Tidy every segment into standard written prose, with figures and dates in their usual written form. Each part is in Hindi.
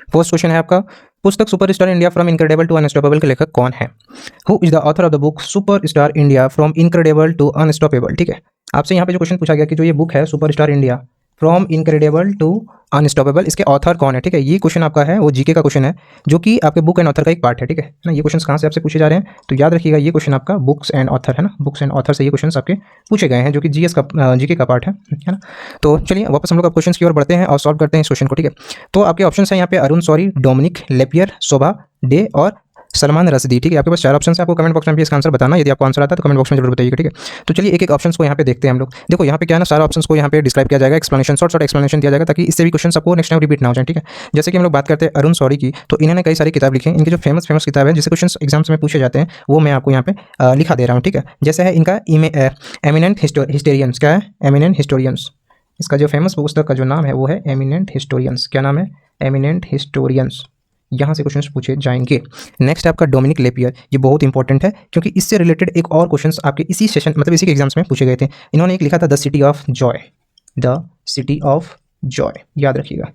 फर्स्ट क्वेश्चन है आपका, पुस्तक superstar India from incredible to unstoppable के लेखक कौन है? Who is the author of the book superstar India from incredible to unstoppable? ठीक है, आपसे यहाँ पे जो क्वेश्चन पूछा गया कि जो ये बुक है superstar India from incredible to unstoppable, इसके ऑथर कौन है? ठीक है, ये क्वेश्चन आपका है वो जीके का क्वेश्चन है जो कि आपके बुक एंड ऑथर का एक पार्ट है। ठीक है ना, ये क्वेश्चन कहाँ से आपसे पूछे जा रहे हैं तो याद रखिएगा, ये क्वेश्चन आपका बुक्स एंड ऑथर है ना, बुक्स एंड ऑथर से ये क्वेश्चन आपके पूछे गए हैं जो कि जीएस का जीके का पार्ट है ना। तो चलिए वापस हम लोग क्वेश्चन की ओर बढ़ते हैं और सॉल्व करते हैं इस क्वेश्चन को। ठीक है, तो आपके ऑप्शन है यहाँ पे अरुण सॉरी, डोमिनिक लेपियर, शोभा डे और सलमान रशदी। ठीक है, आपके पास 4 ऑप्शन है, आपको कमेंट बॉक्स में भी इसका आंसर बताना, यदि आपको आंसर आता है तो कमेंट बॉक्स में जरूर बताइएगा। ठीक है, तो चलिए एक एक ऑप्शंस को यहाँ पे देखते हैं हम लोग। देखो यहाँ पे क्या है ना, सारे ऑप्शंस को यहाँ पे डिस्क्राइब किया जाएगा, एक्सप्लेनेशन शॉर्ट एक्सप्लेनेशन दिया जाएगा ताकि इससे भी क्वेश्चन आपको नेक्स्ट टाइम रिपीट ना हो जाए। ठीक है, जैसे कि हम लोग बात करते हैं अरुण सॉरी की, तो इन्होंने कई सारी किताब लिखी हैं, इनकी जो फेमस किताब है जिससे क्वेश्चन एग्जाम्स में पूछे जाते हैं वो मैं आपको यहाँ पे लिखा दे रहा हूँ। ठीक है, जैसे है इनका एमिनेंट हिस्टोरियंस, क्या है? Eminent historians. इसका जो फेमस पुस्तक का जो नाम है वो है एमिनेंट हिस्टोरियंस। क्या नाम है? Eminent historians. यहाँ से क्वेश्चंस पूछे जाएंगे। नेक्स्ट है आपका डोमिनिक लेपियर, ये बहुत इंपॉर्टेंट है क्योंकि इससे रिलेटेड एक और क्वेश्चंस आपके इसी सेशन मतलब इसी के एग्जाम्स में पूछे गए थे। इन्होंने एक लिखा था the city of Joy, the city of Joy, याद रखिएगा।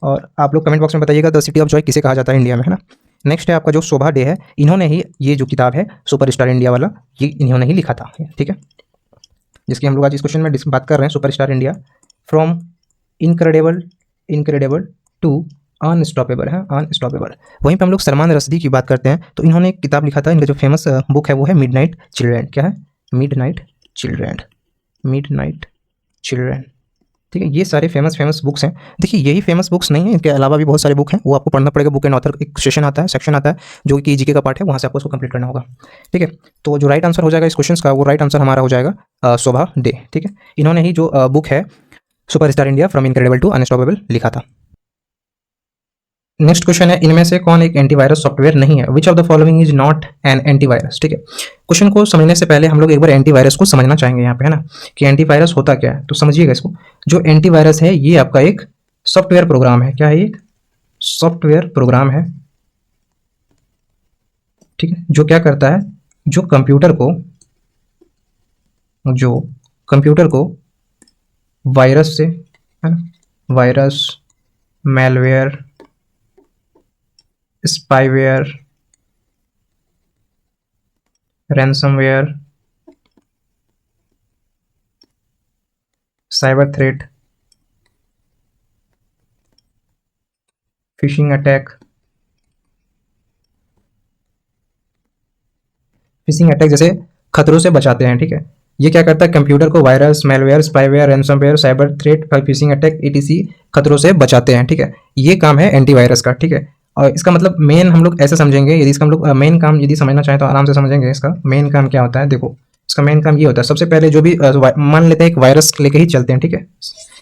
और आप लोग कमेंट बॉक्स में बताइएगा द सिटी ऑफ जॉय किसे कहा जाता है इंडिया में, है ना। नेक्स्ट है आपका जो शोभा डे है, इन्होंने ही ये जो किताब है सुपरस्टार इंडिया वाला, ये इन्होंने ही लिखा था। ठीक है, जिसकी हम लोग आज इस क्वेश्चन में बात कर रहे हैं, superstar India from incredible to unstoppable है, अनस्टॉपेबल। वहीं पे हम लोग सलमान रशदी की बात करते हैं तो इन्होंने एक किताब लिखा था, इनका जो फेमस बुक है वो है मिडनाइट चिल्ड्रन। क्या है? Midnight children, midnight children. ठीक है, ये सारे फेमस बुक्स हैं। देखिए यही फेमस बुक्स नहीं है, इनके अलावा भी बहुत सारे बुक हैं, वो आपको पढ़ना पड़ेगा। बुक एंड ऑथर एक सेक्शन आता है जो कि जीके का पार्ट है, वहाँ से आपको उसको कंप्लीट करना होगा। ठीक है, तो जो राइट आंसर हो जाएगा इस क्वेश्चन का, वो राइट आंसर हमारा हो जाएगा शोभा डे। ठीक है, इन्होंने ही जो बुक है superstar India from incredible to unstoppable लिखा था। नेक्स्ट क्वेश्चन है, इनमें से कौन एक एंटीवायरस सॉफ्टवेयर नहीं है? Which of the following is not an antivirus? ठीक है, क्वेश्चन को समझने से पहले हम लोग एक बार एंटीवायरस को समझना चाहेंगे यहाँ पे, है ना, कि एंटीवायरस होता क्या है। तो समझिएगा इसको, जो एंटीवायरस है ये आपका एक सॉफ्टवेयर प्रोग्राम है। क्या है? एक सॉफ्टवेयर प्रोग्राम है। ठीक है, जो क्या करता है, जो कंप्यूटर को वायरस से, है ना, virus, malware, spyware, ransomware, cyber threat, phishing attack जैसे खतरों से बचाते हैं। ठीक है, ये क्या करता है, कंप्यूटर को virus, malware, spyware, ransomware, cyber threat, phishing attack etc खतरों से बचाते हैं। ठीक है, ये काम है एंटीवायरस का। ठीक है, और इसका मतलब मेन हम लोग ऐसे समझेंगे, यदि इसका हम लोग मेन काम यदि समझना चाहें तो आराम से समझेंगे। इसका मेन काम क्या होता है, देखो इसका मेन काम ये होता है, सबसे पहले जो भी मान लेते हैं एक वायरस लेके ही चलते हैं। ठीक है,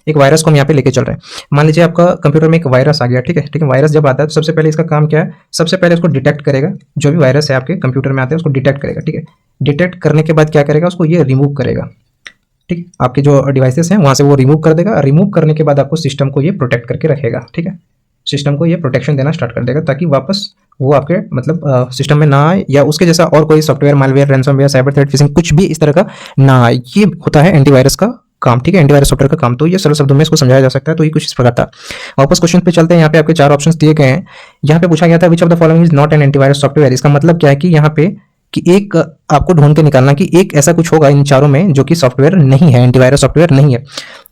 एक वायरस को हम यहाँ पे लेके चल रहे हैं। मान लीजिए आपका कंप्यूटर में एक वायरस आ गया। ठीक है, वायरस जब आता है तो सबसे पहले इसका काम क्या है, सबसे पहले उसको डिटेक्ट करेगा, जो भी वायरस है आपके कंप्यूटर में आते हैं उसको डिटेक्ट करेगा। ठीक है, डिटेक्ट करने के बाद क्या करेगा, उसको ये रिमूव करेगा। ठीक, आपके जो डिवाइसेस हैं वहाँ से वो रिमूव कर देगा। रिमूव करने के बाद आपको सिस्टम को ये प्रोटेक्ट करके रखेगा। ठीक है, सिस्टम को ये प्रोटेक्शन देना स्टार्ट कर देगा ताकि वापस वो आपके मतलब सिस्टम में ना आए, या उसके जैसा और कोई software, malware, ransomware, cyber threat, fishing कुछ भी इस तरह का ना आए। ये होता है एंटीवायरस का काम। ठीक है, एंटीवायरस सॉफ्टवेयर का काम। तो ये सरल शब्दों में इसको समझाया जा सकता है। तो ये कुछ इस प्रकार था। वापस क्वेश्चन पे चलते हैं। यहाँ पे आपके 4 ऑप्शंस दिए गए हैं। यहाँ पे पूछा गया था which of the following is not an antivirus software. इसका मतलब क्या है कि यहाँ पे कि एक आपको ढूंढ के निकालना कि एक ऐसा कुछ होगा इन चारों में जो कि सॉफ्टवेयर नहीं है, एंटीवायरस सॉफ्टवेयर नहीं है।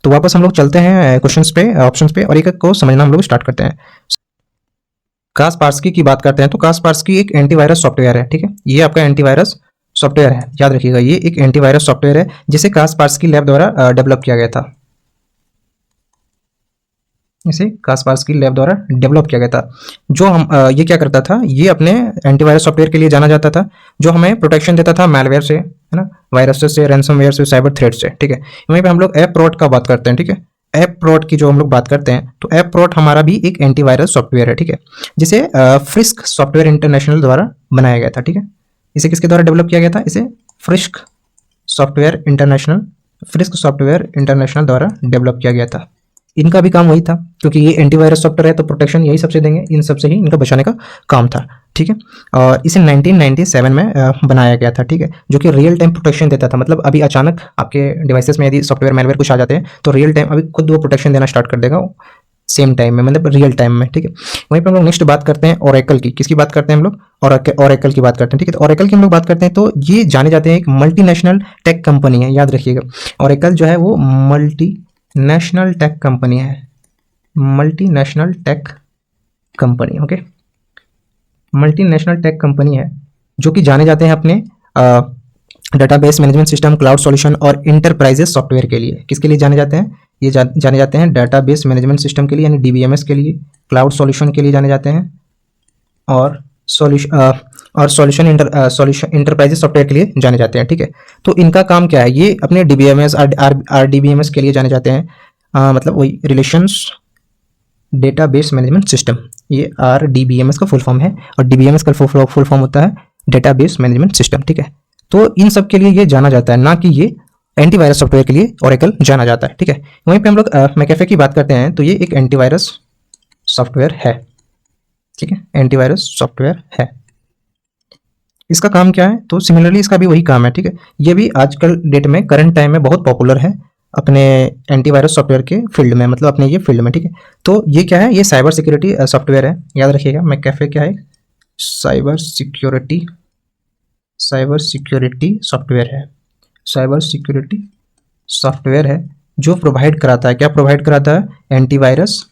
तो वापस हम लोग चलते हैं क्वेश्चंस पे, ऑप्शंस पे, और एक को समझना हम लोग स्टार्ट करते हैं। कास्पार्स्की की बात करते हैं तो कास्पार्स्की एक एंटीवायरस सॉफ्टवेयर है। ठीक है, ये आपका एंटीवायरस सॉफ्टवेयर है, याद रखिएगा, ये एक एंटीवायरस सॉफ्टवेयर है जिसे कास्पार्स्की लैब द्वारा डेवलप किया गया था। इसे कास्पार्स्की लैब द्वारा डेवलप किया गया था। जो हम ये क्या करता था, ये अपने एंटीवायरस सॉफ्टवेयर के लिए जाना जाता था, जो हमें प्रोटेक्शन देता था मैलवेयर से, है ना, वायरस से, रैंसमवेयर से, साइबर थ्रेट से। ठीक है, वहीं पे हम लोग एप्रोट का बात करते हैं। ठीक है, एप्रोट की जो हम लोग बात करते हैं तो एप्रोट हमारा भी एक एंटीवायरस सॉफ्टवेयर है। ठीक है, जिसे फ्रिस्क सॉफ्टवेयर इंटरनेशनल द्वारा बनाया गया था। ठीक है, इसे किसके द्वारा डेवलप किया गया था, इसे फ्रिस्क सॉफ्टवेयर इंटरनेशनल द्वारा डेवलप किया गया था। इनका भी काम वही था, क्योंकि ये एंटीवायरस सॉफ्टवेयर है तो प्रोटेक्शन यही सबसे देंगे, इन सबसे ही इनका बचाने का काम था। ठीक है, और इसे 1997 में बनाया गया था। ठीक है, जो कि रियल टाइम प्रोटेक्शन देता था। मतलब अभी अचानक आपके डिवाइसेस में यदि सॉफ्टवेयर मैलवेयर कुछ आ जाते हैं तो रियल टाइम अभी खुद वो प्रोटेक्शन देना स्टार्ट कर देगा। सेम टाइम में, मतलब रियल टाइम में, ठीक है। वहीं पर हम लोग नेक्स्ट बात करते हैं ओरेकल की। किसकी बात करते हैं हम लोग? ओरेकल की बात करते हैं, ठीक है। तो ओरेकल की हम लोग बात करते हैं तो ये जाने जाते हैं एक मल्टीनेशनल टेक कंपनी है, याद रखिएगा। ओरेकल जो है वो मल्टीनेशनल टेक कंपनी है, multinational tech company, okay. Multinational tech company है जो कि जाने जाते हैं अपने database management system, cloud solution और इंटरप्राइजेस सॉफ्टवेयर के लिए। किसके लिए जाने जाते हैं? ये जाने जाते हैं डेटाबेस मैनेजमेंट सिस्टम के लिए यानी डीबीएमएस के लिए, क्लाउड सॉल्यूशन के लिए जाने जाते हैं, और सॉल्यूशन इंटरप्राइजेस सॉफ्टवेयर के लिए जाने जाते हैं, ठीक है। तो इनका काम क्या है? ये अपने डीबीएमएस आरडीबीएमएस के लिए जाने जाते हैं, मतलब वही रिलेशंस डेटाबेस मैनेजमेंट सिस्टम, ये आरडीबीएमएस का फुल फॉर्म है, और डीबीएमएस का फुल फॉर्म होता है डेटाबेस मैनेजमेंट सिस्टम, ठीक है। तो इन सब के लिए ये जाना जाता है, ना कि ये एंटीवायरस सॉफ्टवेयर के लिए ओरेकल जाना जाता है, ठीक है। वहीं पे हम लोग मैकेफे की बात करते हैं तो ये एक एंटीवायरस सॉफ्टवेयर है, ठीक है, एंटीवायरस सॉफ्टवेयर है। इसका काम क्या है? तो सिमिलरली इसका भी वही काम है, ठीक है। ये भी आजकल डेट में करंट टाइम में बहुत पॉपुलर है अपने एंटीवायरस सॉफ्टवेयर के फील्ड में, मतलब अपने ये फील्ड में, ठीक है। तो ये क्या है? ये साइबर सिक्योरिटी सॉफ्टवेयर है, याद रखिएगा। मैकेफे क्या है? साइबर सिक्योरिटी सॉफ्टवेयर है, साइबर सिक्योरिटी सॉफ्टवेयर है जो प्रोवाइड कराता है, क्या प्रोवाइड कराता है? एंटीवायरस।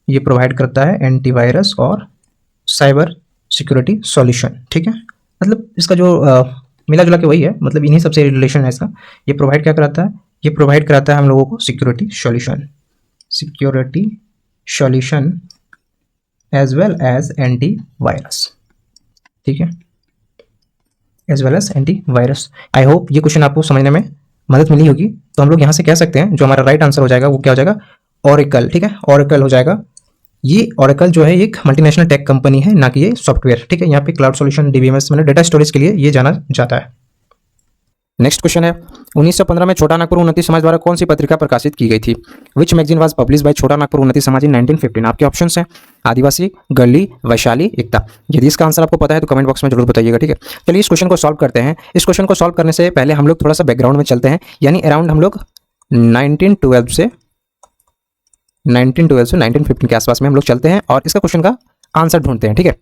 ये प्रोवाइड करता है एंटीवायरस और साइबर सिक्योरिटी सॉल्यूशन, ठीक है। मतलब इसका जो मिला जुला के वही है, मतलब इन्हीं सबसे रिलेशन है इसका। ये प्रोवाइड क्या कराता है? ये प्रोवाइड कराता है हम लोगों को security solution as well as antivirus, ठीक है, as well as antivirus. I hope ये क्वेश्चन आपको समझने में मदद मिली होगी। तो हम लोग यहाँ से कह सकते हैं जो हमारा राइट आंसर हो जाएगा वो क्या हो जाएगा? ओरेकल, ठीक है, ओरेकल हो जाएगा। ये ओरेकल जो है एक मल्टीनेशनल टेक कंपनी है, ना कि ये सॉफ्टवेयर, ठीक है। यहाँ पे क्लाउड सॉल्यूशन डीबीएमएस मतलब डेटा स्टोरेज के लिए ये जाना जाता है। नेक्स्ट क्वेश्चन है 1915 में छोटा नागपुर उन्नति समाज द्वारा कौन सी पत्रिका प्रकाशित की गई थी? Which magazine was publish by छोटा नागपुर उन्नति समाज इन 1915? आपके ऑप्शंस हैं आदिवासी, गली, वैशाली, एकता। यदि इसका आंसर आपको पता है तो कमेंट बॉक्स में जरूर बताइएगा, ठीक है। चलिए इस क्वेश्चन को सॉल्व करते हैं। इस क्वेश्चन को सॉल्व करने से पहले हम लोग थोड़ा सा बैकग्राउंड में चलते हैं, यानी अराउंड हम लोग 1912 से 1915 के आसपास में हम लोग चलते हैं और इसका क्वेश्चन का आंसर ढूंढते हैं, ठीक है।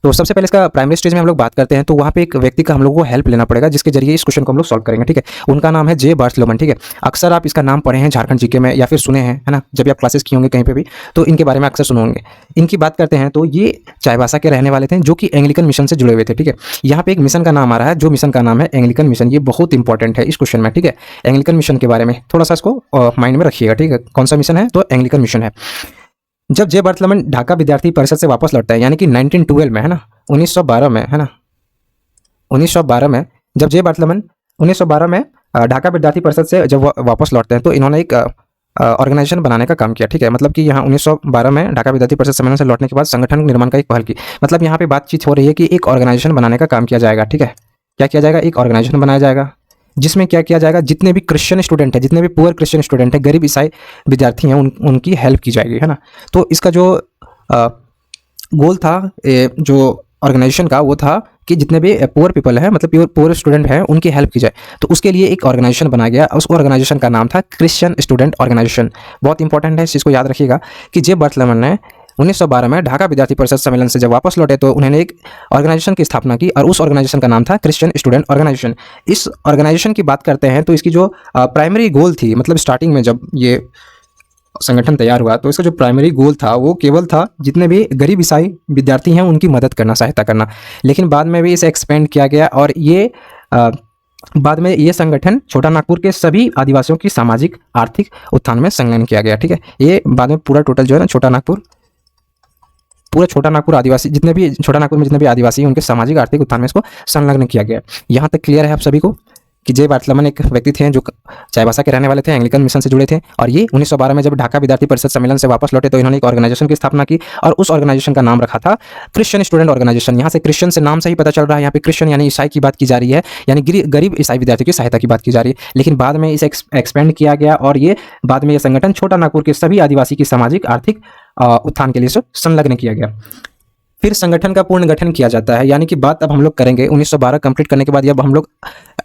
तो सबसे पहले इसका प्राइमरी स्टेज में हम लोग बात करते हैं, तो वहाँ पे एक व्यक्ति का हम लोग को हेल्प लेना पड़ेगा जिसके जरिए इस क्वेश्चन को हम लोग सॉल्व करेंगे, ठीक है। उनका नाम है जे बार्थलोमन, ठीक है। अक्सर आप इसका नाम पढ़े हैं झारखंड जीके में या फिर सुने हैं, है ना, जब भी आप क्लासेस किए होंगे कहीं पे भी, तो इनके बारे में अक्सर सुने होंगे। इनकी बात करते हैं तो ये चाईबासा के रहने वाले थे जो कि एंग्लिकन मिशन से जुड़े हुए थे, ठीक है। यहाँ पे एक मिशन का नाम आ रहा है, जो मिशन का नाम है एंग्लिकन मिशन। ये बहुत इंपॉर्टेंट है इस क्वेश्चन में, ठीक है। एंग्लिकन मिशन के बारे में थोड़ा सा इसको माइंड में रखिएगा, ठीक है। कौन सा मिशन है? तो एंग्लिकन मिशन है। जब जे बार्थलोमन ढाका विद्यार्थी परिषद से वापस लौटता है, यानी कि 1912 में, है ना, 1912 में, है ना, 1912 में जब जे बार्थलोमन 1912 में ढाका विद्यार्थी परिषद से जब वापस लौटते हैं तो इन्होंने एक ऑर्गेनाइजेशन बनाने का काम किया, ठीक है। मतलब कि यहाँ 1912 में ढाका विद्यार्थी परिषद सम्मेलन से लौटने के बाद संगठन निर्माण का एक पहल की। मतलब यहाँ पे बातचीत हो रही है कि एक ऑर्गेनाइजेशन बनाने का काम किया जाएगा, ठीक है। क्या किया जाएगा? एक ऑर्गेनाइजेशन बनाया जाएगा जिसमें क्या किया जाएगा? जितने भी क्रिश्चियन स्टूडेंट है, जितने भी पुअर क्रिश्चियन स्टूडेंट है, गरीब ईसाई विद्यार्थी हैं, उनकी हेल्प की जाएगी, है ना। तो इसका जो गोल था जो ऑर्गेनाइजेशन का, वो था कि जितने भी पुअर पीपल है, मतलब पुअर स्टूडेंट हैं, उनकी हेल्प की जाए। तो उसके लिए एक ऑर्गेनाइजेशन बनाया गया। उस ऑर्गेनाइजेशन का नाम था क्रिश्चियन स्टूडेंट ऑर्गेनाइजेशन। बहुत इंपॉर्टेंट है, इस चीज़ को याद रखिएगा कि जे बार्थलोमन ने 1912 में ढाका विद्यार्थी परिषद सम्मेलन से जब वापस लौटे तो उन्होंने एक ऑर्गेनाइजेशन की स्थापना की और उस ऑर्गेनाइजेशन का नाम था क्रिश्चियन स्टूडेंट ऑर्गेनाइजेशन। इस ऑर्गेनाइजेशन की बात करते हैं तो इसकी जो प्राइमरी गोल थी, मतलब स्टार्टिंग में जब ये संगठन तैयार हुआ तो इसका जो प्राइमरी गोल था वो केवल था जितने भी गरीब ईसाई विद्यार्थी हैं उनकी मदद करना, सहायता करना। लेकिन बाद में भी इसे एक्सपेंड किया गया और ये बाद में ये संगठन छोटा नागपुर के सभी आदिवासियों की सामाजिक आर्थिक उत्थान में संलग्न किया गया, ठीक है। ये बाद में पूरा टोटल जो है ना पूरा छोटा नागपुर आदिवासी, जितने भी छोटा नागपुर में जितने भी आदिवासी हैं उनके सामाजिक आर्थिक उत्थान में इसको संलग्न किया गया। यहाँ तक क्लियर है आप सभी को कि जे बार्थलोमन एक व्यक्ति थे जो चाईबासा के रहने वाले थे, एंग्लिकन मिशन से जुड़े थे, और ये 1912 में जब ढाका विद्यार्थी परिषद सम्मेलन से वापस लौटे तो इन्होंने एक ऑर्गेनाइजेशन की स्थापना की और उस ऑर्गेनाइजेशन का नाम रखा था क्रिश्चियन स्टूडेंट ऑर्गेनाइजेशन। यहाँ से क्रिश्चियन से नाम से ही पता चल रहा है, यहाँ पे क्रिश्चियन यानी ईसाई की बात की जा रही है, यानी गरीब ईसाई विद्यार्थियों की सहायता की बात की जा रही है। लेकिन बाद में इसे एक्सपेंड किया गया और ये बाद में ये संगठन छोटा नागपुर के सभी आदिवासी की सामाजिक आर्थिक उत्थान के लिए संलग्न किया गया। फिर संगठन का पूर्ण गठन किया जाता है, यानी कि बात अब हम लोग करेंगे 1912 कंप्लीट करने के बाद अब हम लोग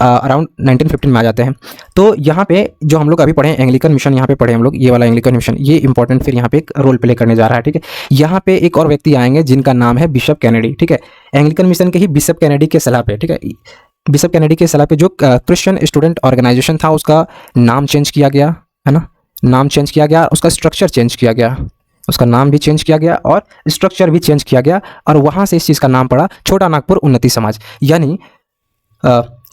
अराउंड 1915 में आ जाते हैं। तो यहाँ पे जो हम लोग अभी पढ़े एंग्लिकन मिशन, यहाँ पे पढ़े हम लोग ये वाला एंग्लिकन मिशन, ये इंपॉर्टेंट फिर यहाँ पे एक रोल प्ले करने जा रहा है, ठीक है। यहाँ पे एक और व्यक्ति आएंगे जिनका नाम है बिशप कैनेडी, ठीक है। एंग्लिकन मिशन के ही बिशप कैनेडी के सलाह पे, ठीक है, बिशप कैनेडी के सलाह पे जो क्रिश्चियन स्टूडेंट ऑर्गेनाइजेशन था उसका नाम चेंज किया गया, है ना, नाम चेंज किया गया, उसका स्ट्रक्चर चेंज किया गया, उसका नाम भी चेंज किया गया और स्ट्रक्चर भी चेंज किया गया, और वहाँ से इस चीज़ का नाम पड़ा छोटा नागपुर उन्नति समाज। यानी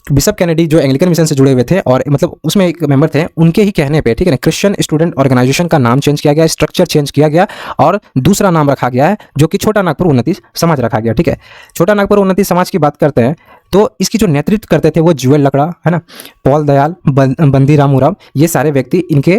बिशप कैनेडी जो एंग्लिकन मिशन से जुड़े हुए थे और मतलब उसमें एक मेंबर थे, उनके ही कहने पे, ठीक है ना, क्रिश्चियन स्टूडेंट ऑर्गेनाइजेशन का नाम चेंज किया गया, स्ट्रक्चर चेंज किया गया और दूसरा नाम रखा गया है जो कि छोटा नागपुर उन्नति समाज रखा गया, ठीक है। छोटा नागपुर उन्नति समाज की बात करते हैं तो इसकी जो नेतृत्व करते थे वो जुएल लकड़ा, है ना, पॉल दयाल, बंदीराम उराव, ये सारे व्यक्ति इनके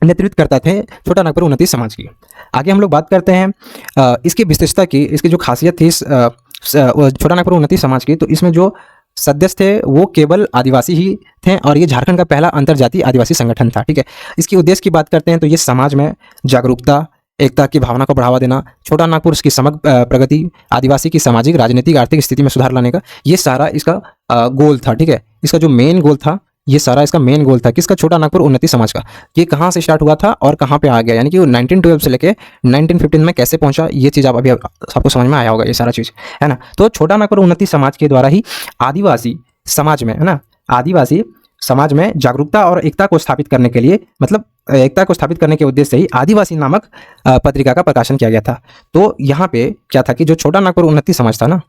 नेतृत्व करते थे छोटा नागपुर उन्नति समाज की। आगे हम लोग बात करते हैं इसकी विशेषता की, इसकी जो खासियत थी छोटा नागपुर उन्नति समाज की, तो इसमें जो सदस्य थे वो केवल आदिवासी ही थे और ये झारखंड का पहला अंतर्जातीय आदिवासी संगठन था, ठीक है। इसकी उद्देश्य की बात करते हैं तो ये समाज में जागरूकता, एकता की भावना को बढ़ावा देना, छोटा नागपुर की समग्र प्रगति, आदिवासी की सामाजिक, राजनीतिक, आर्थिक स्थिति में सुधार लाने का, ये सारा इसका गोल था, ठीक है। इसका जो मेन गोल था, ये सारा इसका मेन गोल था किसका, छोटा नागपुर उन्नति समाज का। ये कहाँ से स्टार्ट हुआ था और कहाँ पे आ गया, यानी कि 1912 से लेके 1915 में कैसे पहुंचा, ये चीज़ आप अभी आपको समझ में आया होगा, ये सारा चीज़, है ना। तो छोटा नागपुर उन्नति समाज के द्वारा ही आदिवासी समाज में, है ना, आदिवासी समाज में जागरूकता और एकता को स्थापित करने के लिए, मतलब एकता को स्थापित करने के उद्देश्य से ही आदिवासी नामक पत्रिका का प्रकाशन किया गया था। तो यहाँ पे क्या था कि जो छोटा नागपुर उन्नति समाज था ना,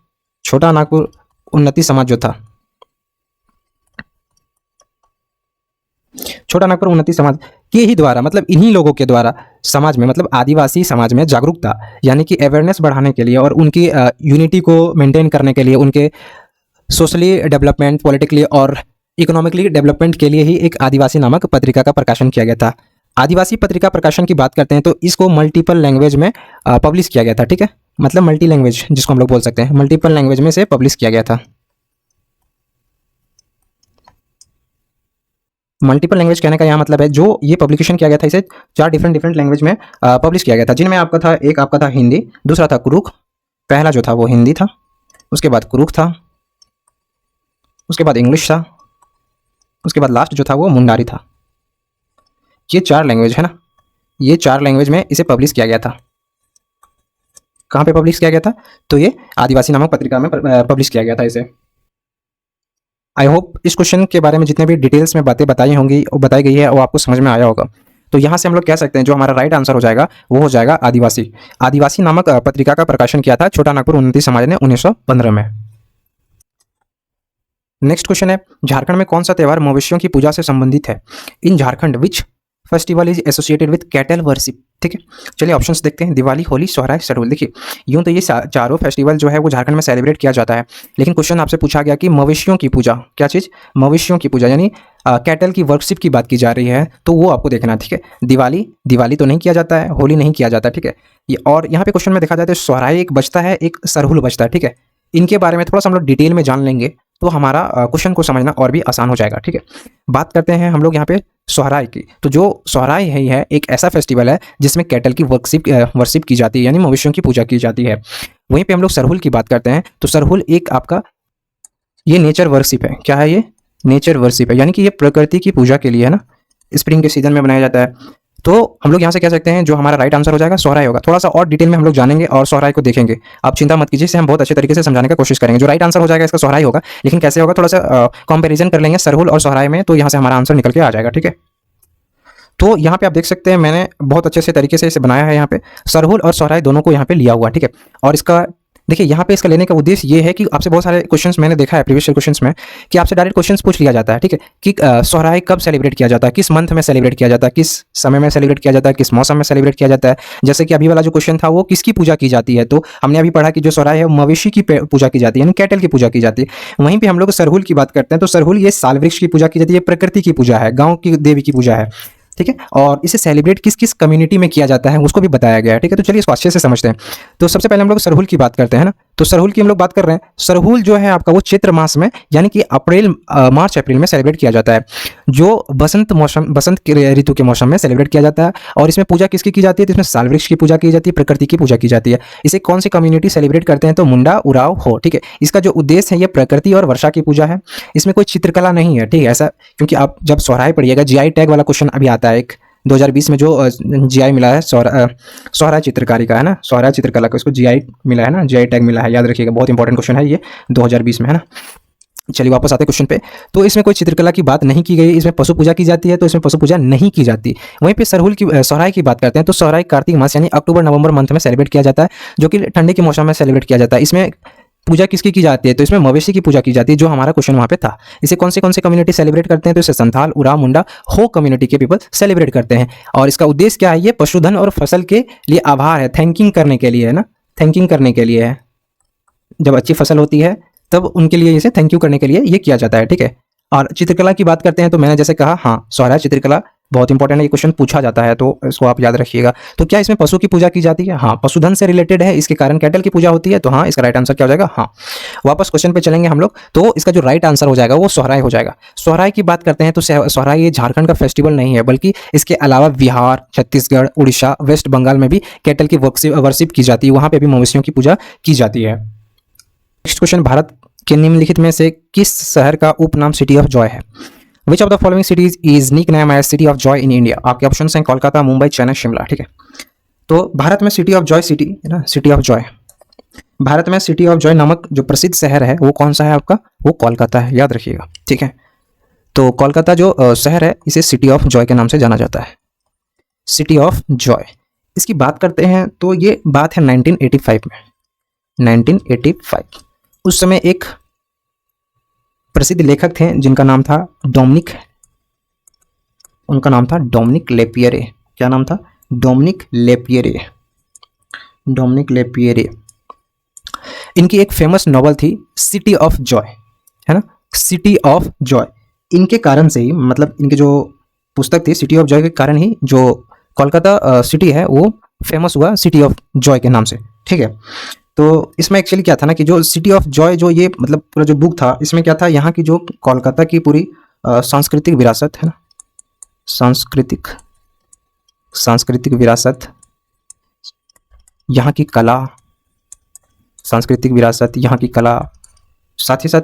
छोटा नागपुर उन्नति समाज जो था, छोटा नागपुर उन्नति समाज के ही द्वारा, मतलब इन्हीं लोगों के द्वारा समाज में, मतलब आदिवासी समाज में जागरूकता यानी कि अवेयरनेस बढ़ाने के लिए और उनकी यूनिटी को मेंटेन करने के लिए, उनके सोशली डेवलपमेंट, पॉलिटिकली और इकोनॉमिकली डेवलपमेंट के लिए ही एक आदिवासी नामक पत्रिका का प्रकाशन किया गया था। आदिवासी पत्रिका प्रकाशन की बात करते हैं तो इसको मल्टीपल लैंग्वेज में पब्लिश किया गया था, ठीक है, मतलब मल्टी लैंग्वेज जिसको हम लोग बोल सकते हैं, मल्टीपल लैंग्वेज में से पब्लिश किया गया था। मल्टीपल लैंग्वेज कहने का यहाँ मतलब है जो ये पब्लिकेशन किया गया था इसे 4 डिफरेंट लैंग्वेज में पब्लिश किया गया था, जिनमें आपका था, एक आपका था हिंदी, दूसरा था कुरुख, पहला जो था वो हिंदी था, उसके बाद कुरुख था, उसके बाद इंग्लिश था, उसके बाद लास्ट जो था वो मुंडारी था। ये 4 लैंग्वेज है ना, ये 4 लैंग्वेज में इसे पब्लिश किया गया था। कहाँ पे पब्लिश किया गया था, तो ये आदिवासी नामक पत्रिका में पब्लिश किया गया था इसे। आई होप इस क्वेश्चन के बारे में जितने भी डिटेल्स में बातें बताई होंगी और बताई गई है वो आपको समझ में आया होगा। तो यहाँ से हम लोग कह सकते हैं जो हमारा राइट आंसर हो जाएगा वो हो जाएगा आदिवासी। आदिवासी नामक पत्रिका का प्रकाशन किया था छोटा नागपुर उन्नति समाज ने 1915 में। नेक्स्ट क्वेश्चन है, झारखंड में कौन सा त्योहार मवेशियों की पूजा से संबंधित है? In Jharkhand which festival is associated with cattle worship. ठीक है, चलिए ऑप्शंस देखते हैं, दिवाली, होली, सोहराय, सरहुल। देखिए यूँ तो ये चारों फेस्टिवल जो है वो झारखंड में सेलिब्रेट किया जाता है, लेकिन क्वेश्चन आपसे पूछा गया कि मवेशियों की पूजा, क्या चीज़, मवेशियों की पूजा, यानी कैटल की वर्शिप की बात की जा रही है, तो वो आपको देखना है। ठीक है, दिवाली तो नहीं किया जाता है, होली नहीं किया जाता, ठीक है। ये और यहाँ पे क्वेश्चन में देखा जाए तो सोहराय एक बचता है, एक सरहुल बचता है, ठीक है। इनके बारे में थोड़ा सा हम लोग डिटेल में जान लेंगे तो हमारा क्वेश्चन को समझना और भी आसान हो जाएगा। ठीक है, बात करते हैं हम लोग यहाँ पे सोहराय की। तो जो सोहराय है एक ऐसा फेस्टिवल है जिसमें कैटल की वर्शिप की जाती है, यानी मवेशियों की पूजा की जाती है। वहीं पे हम लोग सरहुल की बात करते हैं तो सरहुल एक आपका ये नेचर वर्शिप है। क्या है ये? नेचर वर्शिप है, यानी कि ये प्रकृति की पूजा के लिए है ना, स्प्रिंग के सीजन में मनाया जाता है। तो हम लोग यहाँ से कह सकते हैं जो हमारा राइट आंसर हो जाएगा सोहराय होगा। थोड़ा सा और डिटेल में हम लोग जानेंगे और सोहराय को देखेंगे, आप चिंता मत कीजिए, इसे हम बहुत अच्छे तरीके से समझाने की कोशिश करेंगे। जो राइट आंसर हो जाएगा इसका सोहराय होगा, लेकिन कैसे होगा थोड़ा सा कंपैरिजन कर लेंगे सरहुल और सोहराय में, तो यहाँ से हमारा आंसर निकल के आ जाएगा। ठीक है, तो यहाँ पे आप देख सकते हैं मैंने बहुत अच्छे से तरीके से इसे बनाया है। यहाँ पे सरहुल और सोहराय दोनों को यहाँ पे लिया हुआ, ठीक है। और इसका देखिए यहाँ पे इसका लेने का उद्देश्य ये है कि आपसे बहुत सारे क्वेश्चंस मैंने देखा है प्रीवियस क्वेश्चंस में कि आपसे डायरेक्ट क्वेश्चंस पूछ लिया जाता है, ठीक है, कि सोहराय कब सेलिब्रेट किया जाता है, किस मंथ में सेलिब्रेट किया जाता है, किस समय में सेलिब्रेट किया जाता है, किस मौसम में सेलिब्रेट किया जाता है। जैसे कि अभी वाला जो क्वेश्चन था वो किसकी पूजा की जाती है, तो हमने अभी पढ़ा कि जो सोहराय है मवेशी की पूजा की जाती है, यानी कैटल की पूजा की जाती है। वहीं पर हम लोग सरहुल की बात करते हैं तो सरहुल ये साल वृक्ष की पूजा की जाती है, प्रकृति की पूजा है, गाँव की देवी की पूजा है, ठीक है। और इसे सेलिब्रेट किस किस कम्युनिटी में किया जाता है उसको भी बताया गया है, ठीक है। तो चलिए इसको अच्छे से समझते हैं। तो सबसे पहले हम लोग सरहुल की बात करते हैं ना, तो सरहुल की हम लोग बात कर रहे हैं। सरहुल जो है आपका वो चैत्र मास में यानी कि मार्च अप्रैल में सेलिब्रेट किया जाता है, जो बसंत के ऋतु के मौसम में सेलिब्रेट किया जाता है। और इसमें पूजा किसकी की जाती है? तो इसमें साल वृक्ष की पूजा की जाती है, प्रकृति की पूजा की जाती है। इसे कौन सी कम्युनिटी सेलिब्रेट करते हैं? तो मुंडा, उराव, हो, ठीक है। इसका जो उद्देश्य है ये प्रकृति और वर्षा की पूजा है। इसमें कोई चित्रकला नहीं है, ठीक है, ऐसा, क्योंकि आप जब सोहराय पढ़िएगा, जीआई टैग वाला क्वेश्चन अभी आता है एक 2020 में, जो जीआई मिला है सोहराय चित्रकारी का, है ना, सोहराय चित्रकला का, इसको जीआई मिला है ना, जीआई टैग मिला है, याद रखिएगा, बहुत इंपॉर्टेंट क्वेश्चन है ये 2020 में, है ना। चलिए वापस आते क्वेश्चन पे। तो इसमें कोई चित्रकला की बात नहीं की गई, इसमें पशु पूजा की जाती है, तो इसमें पशु पूजा नहीं की जाती। वहीं पे सोहराय की बात करते हैं, तो सोहराय कार्तिक मास यानी अक्टूबर नवंबर मंथ में सेलिब्रेट किया जाता है, जो कि ठंडी के मौसम में सेलिब्रेट किया जाता है। इसमें पूजा किसकी की जाती है? तो इसमें मवेशी की पूजा की जाती है, जो हमारा क्वेश्चन वहाँ पे था। इसे कौन से कम्युनिटी सेलिब्रेट करते हैं? तो इसे संथाल, उराव, मुंडा, हो कम्युनिटी के पीपल सेलिब्रेट करते हैं। और इसका उद्देश्य क्या है? ये पशुधन और फसल के लिए आभार है, थैंकिंग करने के लिए, है ना, थैंकिंग करने के लिए है। जब अच्छी फसल होती है तब उनके लिए इसे थैंक यू करने के लिए ये किया जाता है, ठीक है। और चित्रकला की बात करते हैं, तो मैंने जैसे कहा, हाँ, सोहराय चित्रकला बहुत इंपॉर्टेंट है, ये क्वेश्चन पूछा जाता है, तो इसको आप याद रखिएगा। तो क्या इसमें पशु की पूजा की जाती है? हाँ, पशुधन से रिलेटेड है, इसके कारण कैटल की पूजा होती है, तो हाँ, इसका राइट आंसर क्या हो जाएगा? हाँ। वापस क्वेश्चन पे चलेंगे हम लोग, तो इसका जो राइट आंसर हो जाएगा वो सोहराय हो जाएगा। सोहराय की बात करते हैं, तो सोहराय ये झारखंड का फेस्टिवल नहीं है, बल्कि इसके अलावा बिहार, छत्तीसगढ़, उड़ीसा, वेस्ट बंगाल में भी कैटल की वर्शिप की जाती है, वहाँ पे भी मवेशियों की पूजा की जाती है। नेक्स्ट क्वेश्चन, भारत के निम्नलिखित में से किस शहर का उपनाम सिटी ऑफ जॉय है? Which of the following cities is nickname as city of joy in India? आपके ऑप्शन हैं कोलकाता, मुंबई, चेन्नई, शिमला, ठीक है। तो भारत में सिटी ऑफ जॉय, सिटी है ना, सिटी ऑफ जॉय, भारत में सिटी ऑफ जॉय नामक जो प्रसिद्ध शहर है वो कौन सा है आपका? वो कोलकाता है, याद रखिएगा, ठीक है। तो कोलकाता जो शहर है, इसे सिटी ऑफ जॉय के नाम से जाना जाता है, सिटी ऑफ जॉय। इसकी बात करते हैं तो ये बात है 1985 में, 1985। उस समय एक प्रसिद्ध लेखक थे जिनका नाम था डोमिनिक, उनका नाम था डोमिनिक लेपियरे। क्या नाम था? Dominic Lapierre, Dominic Lapierre. इनकी एक फेमस नॉवल थी सिटी ऑफ जॉय, है ना, सिटी ऑफ जॉय। इनके कारण से ही, मतलब इनकी जो पुस्तक थी सिटी ऑफ जॉय के कारण ही जो कोलकाता सिटी है वो फेमस हुआ सिटी ऑफ जॉय के नाम से, ठीक है। तो इसमें एक्चुअली क्या था ना कि जो सिटी ऑफ जॉय, जो ये मतलब पूरा जो बुक था, इसमें क्या था, यहाँ की जो कोलकाता की पूरी सांस्कृतिक विरासत है ना, सांस्कृतिक विरासत, यहाँ की कला, सांस्कृतिक विरासत, यहाँ की कला, साथ ही साथ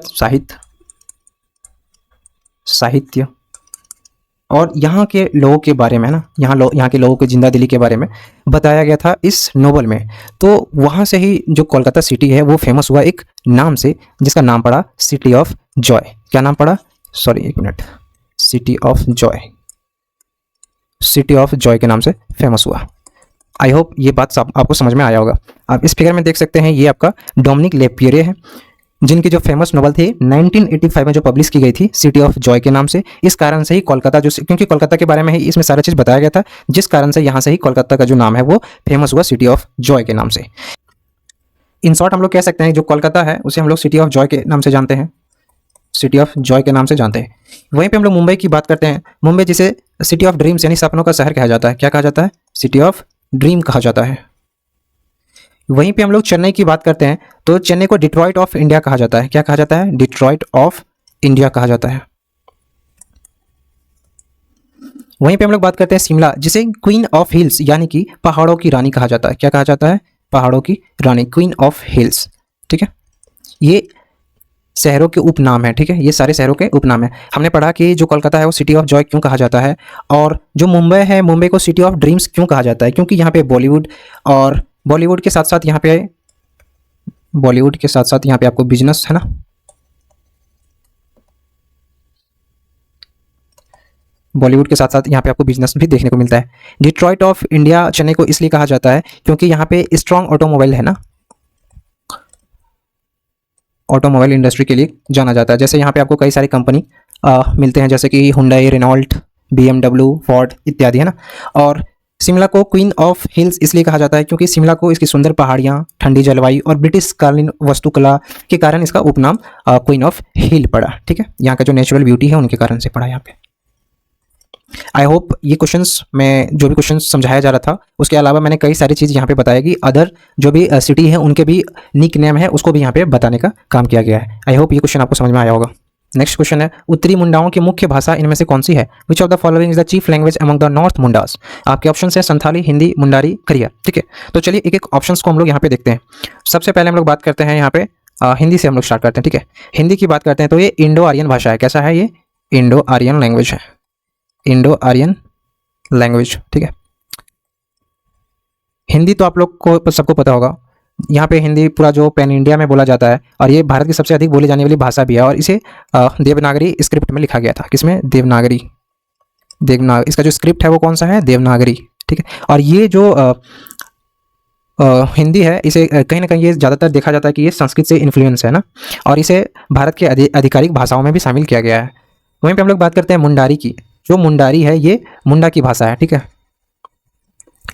साहित्य और यहाँ के लोगों के बारे में, ना, यहाँ के लोगों के जिंदा दिली के बारे में बताया गया था इस नोवेल में। तो वहाँ से ही जो कोलकाता सिटी है वो फेमस हुआ एक नाम से, जिसका नाम पड़ा सिटी ऑफ जॉय। क्या नाम पड़ा? सॉरी, एक minute, city of Joy, city of Joy के नाम से फेमस हुआ। आई होप ये बात आपको समझ में आया होगा। आप इस फिगर में देख सकते हैं, ये आपका डोमिनिक लेपियरे है, जिनकी जो फेमस नोवेल थी 1985 में जो पब्लिश की गई थी सिटी ऑफ जॉय के नाम से। इस कारण से ही कोलकाता जो, क्योंकि कोलकाता के बारे में ही इसमें सारा चीज़ बताया गया था, जिस कारण से यहाँ से ही कोलकाता का जो नाम है वो फेमस हुआ सिटी ऑफ जॉय के नाम से। इन शॉर्ट हम लोग कह सकते हैं जो कोलकाता है उसे हम लोग सिटी ऑफ जॉय के नाम से जानते हैं, सिटी ऑफ जॉय के नाम से जानते हैं। वहीं पे हम लोग मुंबई की बात करते हैं, मुंबई जिसे सिटी ऑफ ड्रीम्स यानी सपनों का शहर कहा जाता है। क्या कहा जाता है? सिटी ऑफ ड्रीम कहा जाता है। वहीं पे हम लोग चेन्नई की बात करते हैं, तो चेन्नई को डिट्रॉइट ऑफ इंडिया कहा जाता है। क्या कहा जाता है? डिट्रॉइट ऑफ इंडिया कहा जाता है। वहीं पे हम लोग बात करते हैं शिमला, जिसे क्वीन ऑफ हिल्स यानी कि पहाड़ों की रानी कहा जाता है। क्या कहा जाता है? पहाड़ों की रानी, क्वीन ऑफ हिल्स, ठीक है। ये शहरों के उपनाम है, ठीक है, ये सारे शहरों के उपनाम है। हमने पढ़ा कि जो कोलकाता है वो सिटी ऑफ जॉय क्यों कहा जाता है, और जो मुंबई है, मुंबई को सिटी ऑफ ड्रीम्स क्यों कहा जाता है, क्योंकि यहाँ पे बॉलीवुड के साथ साथ यहाँ पे आपको बिजनेस, है ना, बॉलीवुड के साथ साथ यहाँ पे आपको बिजनेस भी देखने को मिलता है। डिट्रॉइट ऑफ इंडिया चेन्नई को इसलिए कहा जाता है क्योंकि यहाँ पे स्ट्रॉन्ग ऑटोमोबाइल है ना, ऑटोमोबाइल इंडस्ट्री के लिए जाना जाता है। जैसे यहाँ पे आपको कई सारी कंपनी मिलते हैं, जैसे कि हुंडई, रेनॉल्ट, BMW, फोर्ड इत्यादि, है ना। और शिमला को क्वीन ऑफ हिल्स इसलिए कहा जाता है क्योंकि शिमला को इसकी सुंदर पहाड़ियाँ, ठंडी जलवायु और ब्रिटिश कालीन वास्तुकला के कारण इसका उपनाम क्वीन ऑफ हिल पड़ा, ठीक है। यहाँ का जो नेचुरल ब्यूटी है उनके कारण से पड़ा यहाँ पे। आई होप ये क्वेश्चंस में जो भी क्वेश्चन समझाया जा रहा था उसके अलावा मैंने कई सारी चीज़ यहाँ पे बताया कि अदर जो भी सिटी है उनके भी निक नेम है उसको भी यहाँ पे बताने का काम किया गया है। आई होप ये क्वेश्चन आपको समझ में आया होगा। नेक्स्ट क्वेश्चन है, उत्तरी मुंडाओं की मुख्य भाषा इनमें से कौन सी है? Which of the following is the chief language among the north Mundas? आपके ऑप्शन है संथाली, हिंदी, मुंडारी, खरिया। ठीक है, तो चलिए एक एक ऑप्शन को हम लोग यहाँ पे देखते हैं। सबसे पहले हम लोग बात करते हैं यहाँ पे हिंदी से हम लोग स्टार्ट करते हैं। ठीक है, हिंदी की बात करते हैं तो ये इंडो आर्यन भाषा है। कैसा है ये? इंडो आर्यन लैंग्वेज है, इंडो आर्यन लैंग्वेज। ठीक है, हिंदी तो आप लोग को सबको पता होगा। यहाँ पे हिंदी पूरा जो पैन इंडिया में बोला जाता है और ये भारत की सबसे अधिक बोली जाने वाली भाषा भी है और इसे देवनागरी स्क्रिप्ट में लिखा गया था। किसमें? देवनागरी। इसका जो स्क्रिप्ट है वो कौन सा है? देवनागरी। ठीक है, और ये जो हिंदी है इसे कहीं ना कहीं ये ज़्यादातर देखा जाता है कि ये संस्कृत से इन्फ्लुएंस है ना, और इसे भारत के आधिकारिक भाषाओं में भी शामिल किया गया है। वहीं पे हम लोग बात करते हैं मुंडारी की। जो मुंडारी है ये मुंडा की भाषा है। ठीक है,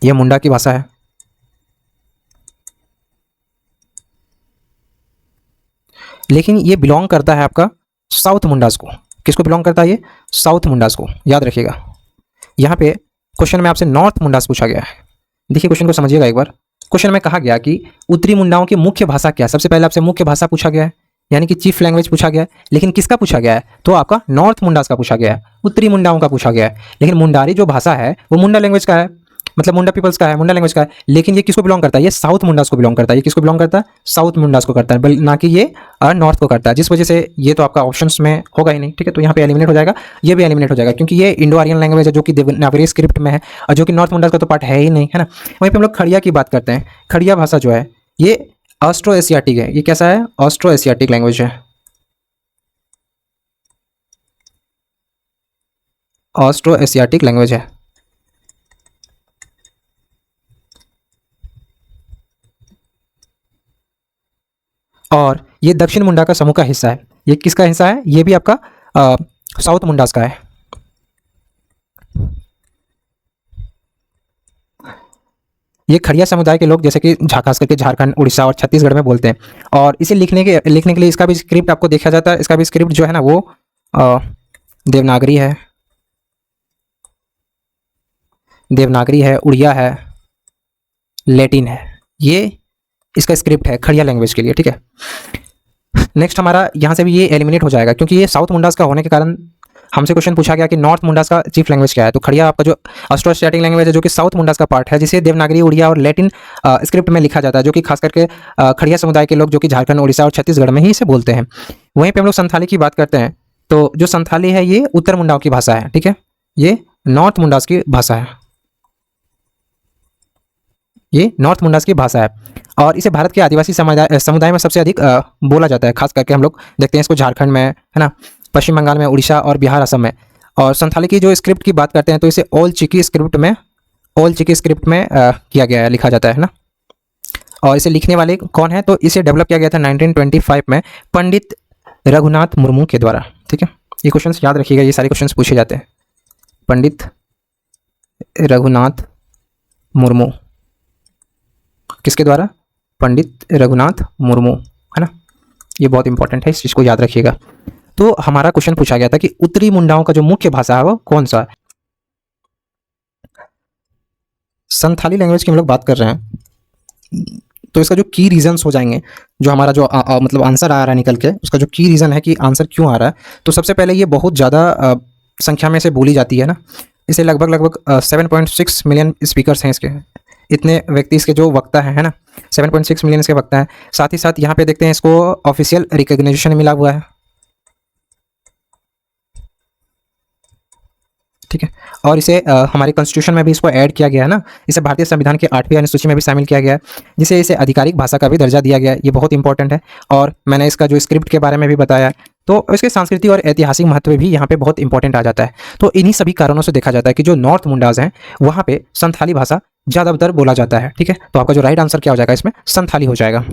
ये मुंडा की भाषा है। लेकिन ये बिलोंग करता है आपका साउथ मुंडास को। किसको बिलोंग करता है ये? साउथ मुंडास को, याद रखिएगा। यहाँ पे क्वेश्चन में आपसे नॉर्थ मुंडास पूछा गया है। देखिए क्वेश्चन को समझिएगा एक बार। क्वेश्चन में कहा गया कि उत्तरी मुंडाओं की मुख्य भाषा क्या है। सबसे पहले आपसे मुख्य भाषा पूछा गया है, यानी कि चीफ लैंग्वेज पूछा गया है। लेकिन किसका पूछा गया है? तो आपका नॉर्थ मुंडास का पूछा गया है, उत्तरी मुंडाओं का पूछा गया है। लेकिन मुंडारी जो भाषा है वो मुंडा लैंग्वेज का है, मतलब मुंडा पीपल्स का है, मुंडा लैंग्वेज का है। लेकिन ये किसको बिलोंग करता है? ये साउथ मुंडास को बिलोंग करता है। ये किसको बिलोंग करता है? साउथ मुंडास को करता है, ना कि ये नॉर्थ को करता है। जिस वजह से ये तो आपका ऑप्शंस में होगा ही नहीं। ठीक है, तो यहाँ पे एलिमिनेट हो जाएगा, ये भी एलिमिनेट हो जाएगा, क्योंकि ये इंडो आर्यन लैंग्वेज है जो कि देवनागरी स्क्रिप्ट में है और जो कि नॉर्थ मुंडास का तो पार्ट है ही नहीं, है ना। वहीं पर हम लोग खड़िया की बात करते हैं। खड़िया भाषा जो है ये ऑस्ट्रो एशियाटिक है। ये कैसा है? ऑस्ट्रो एशियाटिक लैंग्वेज है, ऑस्ट्रो एशियाटिक लैंग्वेज है। और ये दक्षिण मुंडा का समूह का हिस्सा है। ये किसका हिस्सा है? ये भी आपका साउथ मुंडास का है। ये खड़िया समुदाय के लोग जैसे कि खास करके झारखंड, उड़ीसा और छत्तीसगढ़ में बोलते हैं। और इसे लिखने के लिए इसका भी स्क्रिप्ट आपको देखा जाता है। इसका भी स्क्रिप्ट जो है ना वो देवनागरी है, देवनागरी है, उड़िया है, लैटिन है। ये इसका स्क्रिप्ट है खड़िया लैंग्वेज के लिए। ठीक है, नेक्स्ट हमारा यहाँ से भी ये एलिमिनेट हो जाएगा, क्योंकि ये साउथ मुंडास का होने के कारण हमसे क्वेश्चन पूछा गया कि नॉर्थ मुंडास का चीफ लैंग्वेज क्या है। तो खड़िया आपका जो ऑस्ट्रो एशियाटिक लैंग्वेज है जो कि साउथ मुंडास का पार्ट है, जिसे देवनागरी, उड़िया और लैटिन स्क्रिप्ट में लिखा जाता है, जो कि खास करके खड़िया समुदाय के लोग जो कि झारखंड, उड़ीसा और छत्तीसगढ़ में ही इसे बोलते हैं। वहीं पर हम लोग संथाली की बात करते हैं तो जो संथाली है ये उत्तर मुंडाओं की भाषा है। ठीक है, ये नॉर्थ मुंडास की भाषा है, ये नॉर्थ मुंडास की भाषा है और इसे भारत के आदिवासी समुदाय में सबसे अधिक बोला जाता है। खास करके हम लोग देखते हैं इसको झारखंड में, है ना, पश्चिम बंगाल में, उड़ीसा और बिहार, असम में। और संथाली की जो स्क्रिप्ट की बात करते हैं तो इसे ओल चिकी स्क्रिप्ट में किया गया है, लिखा जाता है ना। और इसे लिखने वाले कौन है? तो इसे डेवलप किया गया था 1925 में पंडित रघुनाथ मुर्मू के द्वारा। ठीक है, ये क्वेश्चन याद रखिएगा, ये सारे क्वेश्चन पूछे जाते हैं। पंडित रघुनाथ मुर्मू, किसके द्वारा? पंडित रघुनाथ मुर्मू, है ना। ये बहुत इंपॉर्टेंट है, इस चीज़ को याद रखिएगा। तो हमारा क्वेश्चन पूछा गया था कि उत्तरी मुंडाओं का जो मुख्य भाषा है वो कौन सा है। संथाली लैंग्वेज की हम लोग बात कर रहे हैं तो इसका जो की रीजंस हो जाएंगे, जो हमारा जो मतलब आंसर आ रहा है निकल के, उसका जो की रीज़न है कि आंसर क्यों आ रहा है, तो सबसे पहले ये बहुत ज़्यादा संख्या में से बोली जाती है ना। इसे लगभग 7.6 मिलियन स्पीकर्स हैं इसके, इतने व्यक्ति इसके जो वक्ता है ना, 7.6 मिलियन इसके वक्ता हैं। साथ ही साथ यहाँ पे देखते हैं इसको ऑफिशियल रिकॉग्निशन मिला हुआ है। ठीक है, और इसे हमारे कॉन्स्टिट्यूशन में भी इसको ऐड किया गया है ना। इसे भारतीय संविधान के 8वीं अनुसूची में भी शामिल किया गया है, जिसे इसे आधिकारिक भाषा का भी दर्जा दिया गया है। ये बहुत इंपॉर्टेंट है। और मैंने इसका जो स्क्रिप्ट के बारे में भी बताया, तो इसके सांस्कृतिक और ऐतिहासिक महत्व भी यहाँ पे बहुत इंपॉर्टेंट आ जाता है। तो इन्हीं सभी कारणों से देखा जाता है कि जो नॉर्थ मुंडाज हैं वहाँ पे संथाली भाषा ज़्यादातर बोला जाता है। ठीक है, तो आपका जो राइट आंसर क्या हो जाएगा इसमें? संथाली हो जाएगा।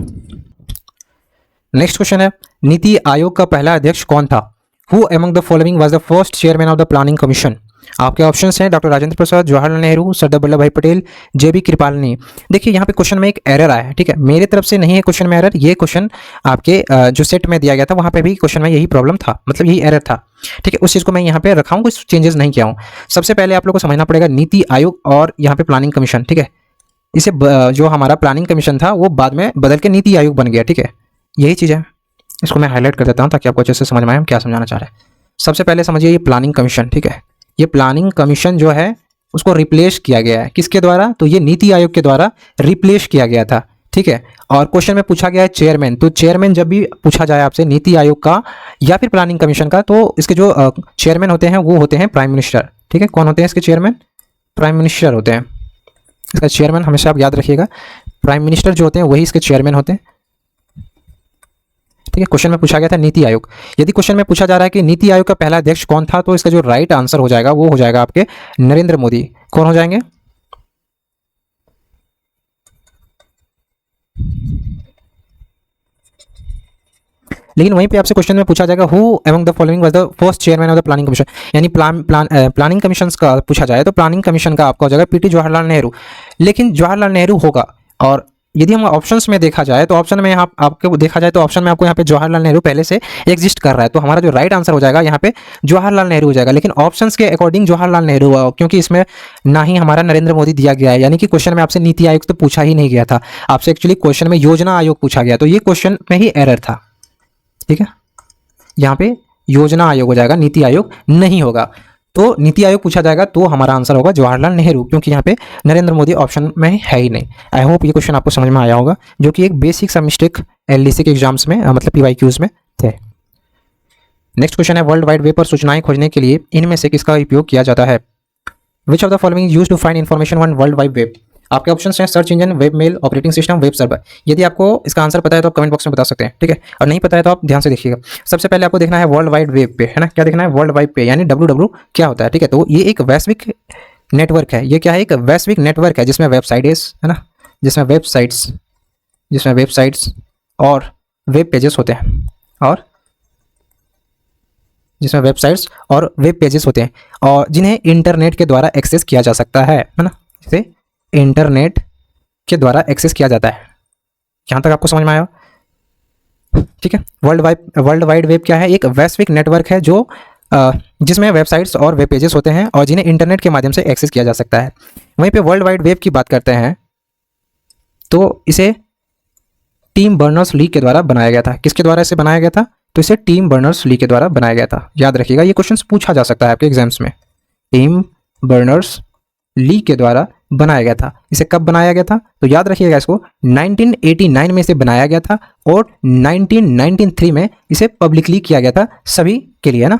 नेक्स्ट क्वेश्चन है, नीति आयोग का पहला अध्यक्ष कौन था? Who among the following was the first chairman of the planning commission? आपके ऑप्शंस हैं डॉक्टर राजेंद्र प्रसाद, जवाहरलाल नेहरू, सरदार वल्लभ भाई पटेल, जेबी कृपलानी। देखिए यहाँ पे क्वेश्चन में एक एरर आया है, ठीक है, मेरे तरफ से नहीं है क्वेश्चन में एरर, ये क्वेश्चन आपके जो सेट में दिया गया था वहाँ पे भी क्वेश्चन में यही प्रॉब्लम था, मतलब यही एरर था, ठीक है। उस चीज़ को मैं यहाँ पे रखा हूँ, कुछ चेंजेस नहीं किया हूँ। सबसे पहले आप लोग को समझना पड़ेगा नीति आयोग और यहाँ पे प्लानिंग कमीशन, ठीक है। इसे जो हमारा प्लानिंग कमीशन था वो बाद में बदल के नीति आयोग बन गया, ठीक है, यही चीज़ है। इसको मैं हाईलाइट कर देता हूँ ताकि आपको अच्छे से समझ में आए हम क्या समझाना चाह रहे हैं। सबसे पहले समझिए ये प्लानिंग कमीशन, ठीक है, ये प्लानिंग कमीशन जो है उसको रिप्लेस किया गया है, किसके द्वारा, तो ये नीति आयोग के द्वारा रिप्लेस किया गया था, ठीक है। और क्वेश्चन में पूछा गया है चेयरमैन, तो चेयरमैन जब भी पूछा जाए आपसे नीति आयोग का या फिर प्लानिंग कमीशन का, तो इसके जो चेयरमैन होते हैं वो होते हैं प्राइम मिनिस्टर, ठीक है। कौन होते हैं इसके चेयरमैन, प्राइम मिनिस्टर होते हैं। इसका चेयरमैन हमेशा आप याद रखिएगा, प्राइम मिनिस्टर जो होते हैं वही इसके चेयरमैन होते हैं, ठीक है। क्वेश्चन में पूछा गया था नीति आयोग, यदि क्वेश्चन में पूछा जा रहा है कि नीति आयोग का पहला अध्यक्ष कौन था, तो इसका जो राइट आंसर हो जाएगा वो हो जाएगा आपके नरेंद्र मोदी। कौन हो जाएंगे, लेकिन वहीं पे आपसे क्वेश्चन में पूछा जाएगा who among the following was the first chairman of the planning commission, यानी प्लानिंग कमीशन का पूछा जाए तो प्लानिंग कमीशन का आपका हो जाएगा पीटी जवाहरलाल नेहरू, लेकिन जवाहरलाल नेहरू होगा। और यदि हम ऑप्शंस में देखा जाए तो ऑप्शन में यहाँ आपको देखा जाए तो ऑप्शन में आपको यहाँ पे जवाहरलाल नेहरू पहले से एग्जिस्ट कर रहा है, तो हमारा जो राइट आंसर हो जाएगा यहाँ पे जवाहरलाल नेहरू हो जाएगा। लेकिन ऑप्शंस के अकॉर्डिंग जवाहरलाल नेहरू हुआ, क्योंकि इसमें ना ही हमारा नरेंद्र मोदी दिया गया है, यानी कि क्वेश्चन में आपसे नीति आयोग तो पूछा ही नहीं गया था, आपसे एक्चुअली क्वेश्चन में योजना आयोग पूछा गया, तो ये क्वेश्चन में ही एरर था, ठीक है। यहाँ पे योजना आयोग हो जाएगा, नीति आयोग नहीं होगा। तो नीति आयोग पूछा जाएगा तो हमारा आंसर होगा जवाहरलाल नेहरू, क्योंकि यहाँ पे नरेंद्र मोदी ऑप्शन में है ही नहीं। आई होप ये क्वेश्चन आपको समझ में आया होगा, जो कि एक बेसिक सा मिस्टेक एलडीसी के एग्जाम्स में मतलब पीवाईक्यूज में थे। नेक्स्ट क्वेश्चन है वर्ल्ड वाइड वेब पर सूचनाएं खोजने के लिए इनमें से किसका उपयोग किया जाता है। Which of the following use to find information on world wide web. आपके ऑप्शन हैं search engine, web mail, operating system, web server. यदि आपको इसका आंसर पता है तो आप कमेंट बॉक्स में बता सकते हैं, ठीक है, और नहीं पता है तो आप ध्यान से देखिएगा। सबसे पहले आपको देखना है वर्ल्ड वाइड वेब पे, है ना, क्या देखना है, वर्ल्ड वाइड पे, यानी WW क्या होता है, ठीक है। तो ये एक वैश्विक नेटवर्क है, ये क्या है, एक वैश्विक नेटवर्क है जिसमें वेबसाइट्स, है ना, जिसमें वेबसाइट्स और वेब पेजेस होते हैं, और जिसमें वेबसाइट्स और वेब पेजेस होते हैं, और जिन्हें इंटरनेट के द्वारा एक्सेस किया जा सकता है ना, जिसे इंटरनेट के द्वारा एक्सेस किया जाता है। यहाँ तक आपको समझ में आया, ठीक है। वर्ल्ड वाइड वेब क्या है, एक वैश्विक नेटवर्क है जो जिसमें वेबसाइट्स और वेब पेजेस होते हैं और जिन्हें इंटरनेट के माध्यम से एक्सेस किया जा सकता है। वहीं पे वर्ल्ड वाइड वेब की बात करते हैं तो इसे टिम बर्नर्स-ली के द्वारा बनाया गया था। किसके द्वारा इसे बनाया गया था, तो इसे टिम बर्नर्स-ली के द्वारा बनाया गया था। याद रखिएगा, ये क्वेश्चन पूछा जा सकता है आपके एग्जाम्स में। टिम बर्नर्स-ली के द्वारा बनाया गया था। इसे कब बनाया गया था, तो याद रखिएगा इसको 1989 में इसे बनाया गया था और 1993 में इसे पब्लिकली किया गया था सभी के लिए, ना।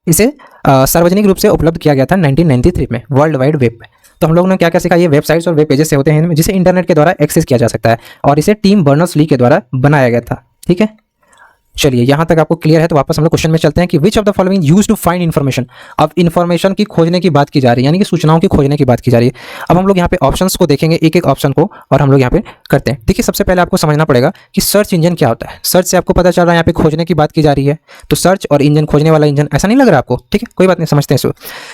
इसे सार्वजनिक रूप से उपलब्ध किया गया था 1993 में वर्ल्ड वाइड वेब में। तो हम लोगों ने क्या क्या सीखा, ये वेबसाइट्स और वेब पेजेस से होते हैं जिसे इंटरनेट के द्वारा एक्सेस किया जा सकता है, और इसे टिम बर्नर्स-ली के द्वारा बनाया गया था, ठीक है। चलिए यहाँ तक आपको क्लियर है, तो वापस हम लोग क्वेश्चन में चलते हैं कि which of the following use to find information. अब इन्फॉर्मेशन की खोजने की बात की जा रही है, यानी कि सूचनाओं की खोजने की बात की जा रही है। अब हम लोग यहाँ पे ऑप्शंस को देखेंगे, एक एक ऑप्शन को, और हम लोग यहाँ पे करते हैं। देखिए सबसे पहले आपको समझना पड़ेगा कि सर्च इंजन क्या होता है। सर्च से आपको पता चल रहा है यहाँ पे खोजने की बात की जा रही है, तो सर्च और इंजन, खोजने वाला इंजन, ऐसा नहीं लग रहा आपको, ठीक है, कोई बात नहीं, समझते हैं इसको।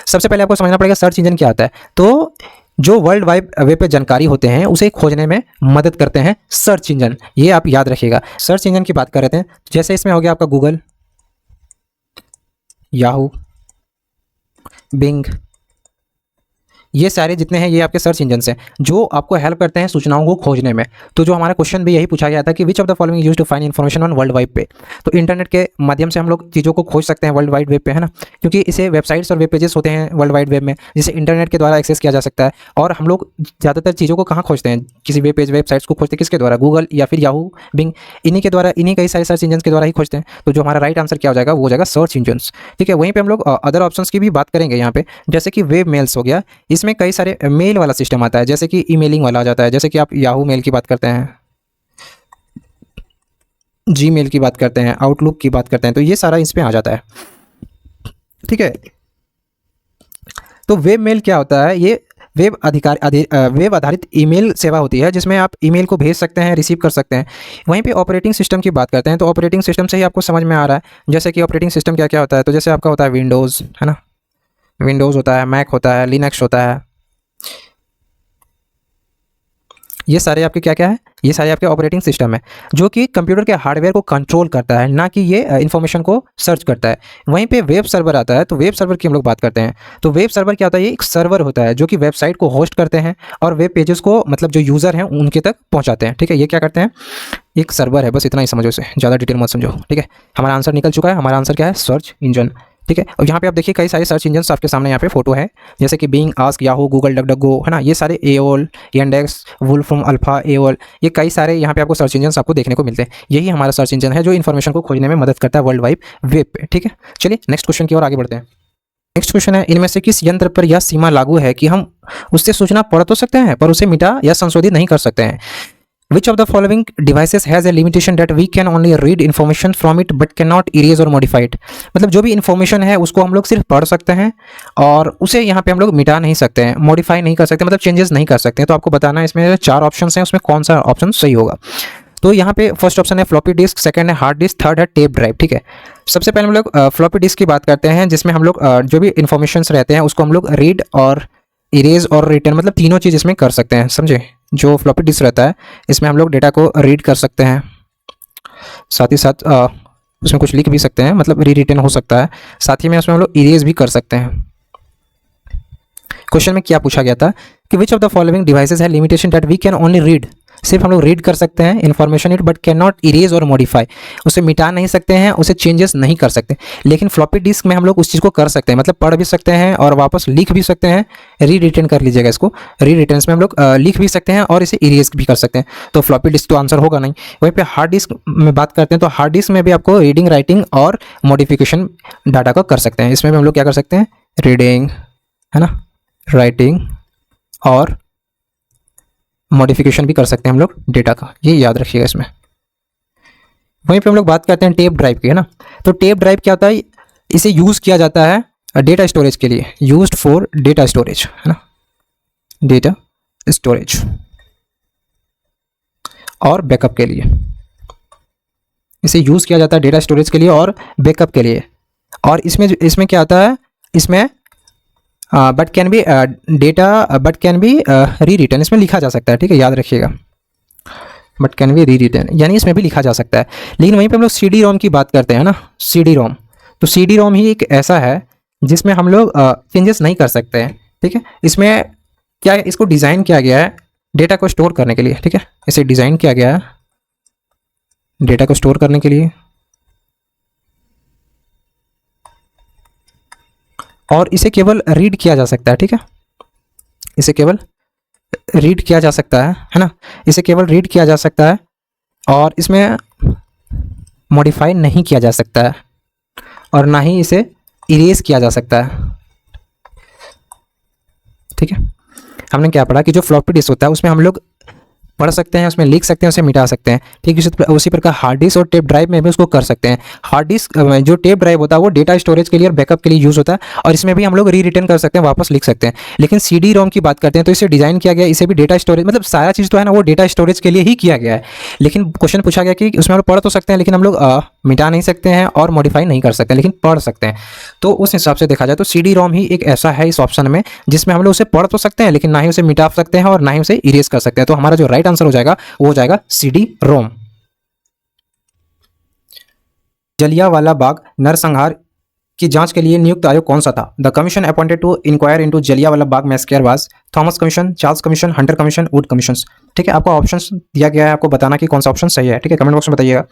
सबसे पहले आपको समझना पड़ेगा सर्च इंजन क्या होता है। तो जो वर्ल्ड वाइड वेब पे जानकारी होते हैं उसे खोजने में मदद करते हैं सर्च इंजन, ये आप याद रखिएगा। सर्च इंजन की बात कर रहे थे, जैसे इसमें हो गया आपका गूगल, याहू, बिंग, ये सारे जितने हैं ये आपके सर्च इंजन हैं जो आपको हेल्प करते हैं सूचनाओं को खोजने में। तो जो हमारा क्वेश्चन भी यही पूछा गया था कि which of the following use to find information on world wide पे। तो इंटरनेट के माध्यम से हम लोग चीज़ों को खोज सकते हैं वर्ल्ड वाइड वेब पे, है ना, क्योंकि इसे वेबसाइट्स और वेब पेजेस होते हैं वर्ल्ड वाइड वेब में जिसे इंटरनेट के द्वारा एक्सेस किया जा सकता है। और हम लोग ज़्यादातर चीज़ों को कहाँ खोजते हैं, किसी वेब पेज, वेबसाइट्स को खोजते हैं किसके द्वारा, गूगल या फिर याहू, बिंग, इन्हीं के द्वारा, इन्हीं कई सारे सर्च इंजन के द्वारा ही खोजते हैं। तो जो हमारा राइट आंसर क्या हो जाएगा, वो हो जाएगा सर्च इंजन, ठीक है। वहीं पर हम लोग अदर ऑप्शन की भी बात करेंगे यहाँ पे, जैसे कि वेब मेल्स हो गया, इसमें कई सारे मेल वाला सिस्टम आता है, जैसे कि ईमेलिंग वाला आ जाता है, जैसे कि आप याहू मेल की बात करते हैं, जीमेल की बात करते हैं, आउटलुक की बात करते हैं, तो ये सारा इस पे आ जाता है, ठीक है। तो वेब मेल क्या होता है, ये वेब आधारित ईमेल सेवा होती है जिसमें आप ईमेल को भेज सकते हैं, रिसीव कर सकते हैं। वहीं पे ऑपरेटिंग सिस्टम की बात करते हैं तो ऑपरेटिंग सिस्टम से ही आपको समझ में आ रहा है जैसे कि ऑपरेटिंग सिस्टम क्या क्या होता है। तो जैसे आपका होता है विंडोज़, है ना, विंडोज़ होता है, मैक होता है, लिनक्स होता है, ये सारे आपके क्या क्या है, ये सारे आपके ऑपरेटिंग सिस्टम है जो कि कंप्यूटर के हार्डवेयर को कंट्रोल करता है, ना कि ये इन्फॉर्मेशन को सर्च करता है। वहीं पे वेब सर्वर आता है, तो वेब सर्वर की हम लोग बात करते हैं। तो वेब सर्वर क्या होता है, ये एक सर्वर होता है जो कि वेबसाइट को होस्ट करते हैं और वेब पेजेस को मतलब जो यूज़र हैं उनके तक पहुँचाते हैं। ठीक है, ये क्या करते हैं, एक सर्वर है, बस इतना ही समझो इसे, ज़्यादा डिटेल मत समझो। ठीक है, हमारा आंसर निकल चुका है। हमारा आंसर क्या है, सर्च इंजन। ठीक है, और यहाँ पे आप देखिए कई सारे सर्च इंजन आपके सामने यहाँ पे फोटो है, जैसे कि Bing, Ask, Yahoo, Google, DuckDuckGo, है ना, ये सारे एओल, यांडेक्स, वुल्फ्रॉम अल्फा, एओल, ये कई सारे यहाँ पे आपको सर्च इंजन आपको देखने को मिलते हैं। यही हमारा सर्च इंजन है जो इन्फॉर्मेशन को खोजने में मदद करता है वर्ल्ड वाइड वेब पे। ठीक है, चलिए नेक्स्ट क्वेश्चन की ओर आगे बढ़ते हैं। नेक्स्ट क्वेश्चन है, इनमें से किस यंत्र पर यह सीमा लागू है कि हम उससे सूचना पढ़ तो सकते हैं पर उसे मिटा या संशोधित नहीं कर सकते हैं। Which of the following devices has a limitation that we can only read information from it but cannot erase or modify it? मतलब जो भी इंफॉर्मेशन है उसको हम लोग सिर्फ पढ़ सकते हैं और उसे यहाँ पे हम लोग मिटा नहीं सकते हैं, मॉडिफाई नहीं कर सकते, मतलब चेंजेस नहीं कर सकते हैं। तो आपको बताना है इसमें 4 ऑप्शन हैं, उसमें कौन सा ऑप्शन सही होगा। तो यहाँ पे फर्स्ट ऑप्शन है फ्लॉपी डिस्क, सेकंड है हार्ड डिस्क, थर्ड है टेप ड्राइव। ठीक है, सबसे पहले हम लोग फ्लॉपी डिस्क की बात करते हैं जिसमें हम लोग जो भी इंफॉर्मेशन रहते हैं उसको हम लोग रीड और इरेज और रिटर्न मतलब तीनों चीज़ इसमें कर सकते हैं, समझे। जो फ्लॉपी डिस्क रहता है इसमें हम लोग डेटा को रीड कर सकते हैं, साथ ही साथ उसमें कुछ लिख भी सकते हैं, मतलब री रिटर्न हो सकता है, साथ ही में उसमें हम लोग इरेज भी कर सकते हैं। क्वेश्चन में क्या पूछा गया था कि which of the following devices है limitation that we can only read, सिर्फ हम लोग रीड कर सकते हैं information it but can not erase और मॉडिफाई, उसे मिटा नहीं सकते हैं, उसे चेंजेस नहीं कर सकते। लेकिन फ्लॉपी डिस्क में हम लोग उस चीज़ को कर सकते हैं, मतलब पढ़ भी सकते हैं और वापस लिख भी सकते हैं, री रिटर्न कर लीजिएगा इसको, री रिटर्न में हम लोग लिख भी सकते हैं और इसे इरेज भी कर सकते हैं। तो फ्लॉपी डिस्क तो आंसर होगा नहीं। वहीं पे हार्ड डिस्क में बात करते हैं तो हार्ड डिस्क में भी आपको रीडिंग, राइटिंग और मॉडिफिकेशन डाटा को कर सकते हैं। इसमें भी हम लोग क्या कर सकते हैं, रीडिंग, है ना, राइटिंग और मॉडिफिकेशन भी कर सकते हैं हम लोग डेटा का, ये याद रखिएगा इसमें। वहीं पे हम लोग बात करते हैं टेप ड्राइव की, है ना। तो टेप ड्राइव क्या होता है, इसे यूज़ किया जाता है डेटा स्टोरेज के लिए, यूज्ड फॉर डेटा स्टोरेज, है ना, डेटा स्टोरेज और बैकअप के लिए। इसे यूज़ किया जाता है डेटा स्टोरेज के लिए और बैकअप के लिए। और इसमें क्या आता है, इसमें but can be data but can be री रिटर्न, इसमें लिखा जा सकता है। ठीक है, याद रखिएगा, बट कैन बी री रिटर्न यानी इसमें भी लिखा जा सकता है। लेकिन वहीं पे हम लोग सी डी रोम की बात करते हैं ना, सी डी रोम, तो सी डी रोम ही एक ऐसा है जिसमें हम लोग चेंजेस नहीं कर सकते हैं। ठीक है, इसमें क्या है, इसको डिज़ाइन किया गया है डेटा को स्टोर करने के लिए। ठीक है, इसे डिज़ाइन किया गया है डेटा को स्टोर करने के लिए और इसे केवल रीड किया जा सकता है। ठीक है, इसे केवल रीड किया जा सकता है ना, इसे केवल रीड किया जा सकता है और इसमें मॉडिफाई नहीं किया जा सकता है और ना ही इसे इरेज किया जा सकता है। ठीक है, हमने क्या पढ़ा कि जो फ्लॉपी डिस्क होता है उसमें हम लोग पढ़ सकते हैं, उसमें लिख सकते हैं, उसे मिटा सकते हैं। ठीक है, उसी प्रकार हार्ड डिस्क और टेप ड्राइव में भी उसको कर सकते हैं। हार्ड डिस्क जो टेप ड्राइव होता है वो डेटा स्टोरेज के लिए और बैकअप के लिए यूज़ होता है और इसमें भी हम लोग री रिटर्न कर सकते हैं, वापस लिख सकते हैं। लेकिन सी डी रोम की बात करते हैं तो इसे डिज़ाइन किया गया, इसे भी डेटा स्टोरेज, मतलब सारा चीज़ तो है ना वो डेटा स्टोरेज के लिए ही किया गया है। लेकिन क्वेश्चन पूछा गया कि उसमें हम लोग पढ़ तो सकते हैं लेकिन हम लोग मिटा नहीं सकते हैं और मॉडिफाई नहीं कर सकते, लेकिन पढ़ सकते हैं। तो उस हिसाब से देखा जाए तो सी डी रोम ही एक ऐसा है इस ऑप्शन में जिसमें हम लोग उसे पढ़ तो सकते हैं लेकिन ना ही उसे मिटा सकते हैं और ना ही उसे इरेज कर सकते हैं। तो हमारा जो राइट आंसर हो जाएगा वो हो जाएगा सी डी रोम। जलियांवाला बाग नरसंहार की जांच के लिए नियुक्त आयोग कौन सा था? The commission appointed to inquire into Jallianwala Bagh massacre was Thomas commission, Charles commission, Hunter commission, Wood commission. ठीक है, आपको ऑप्शन दिया गया है, आपको बताना कि कौन सा ऑप्शन सही है। ठीक है, कमेंट बॉक्स में बताइएगा।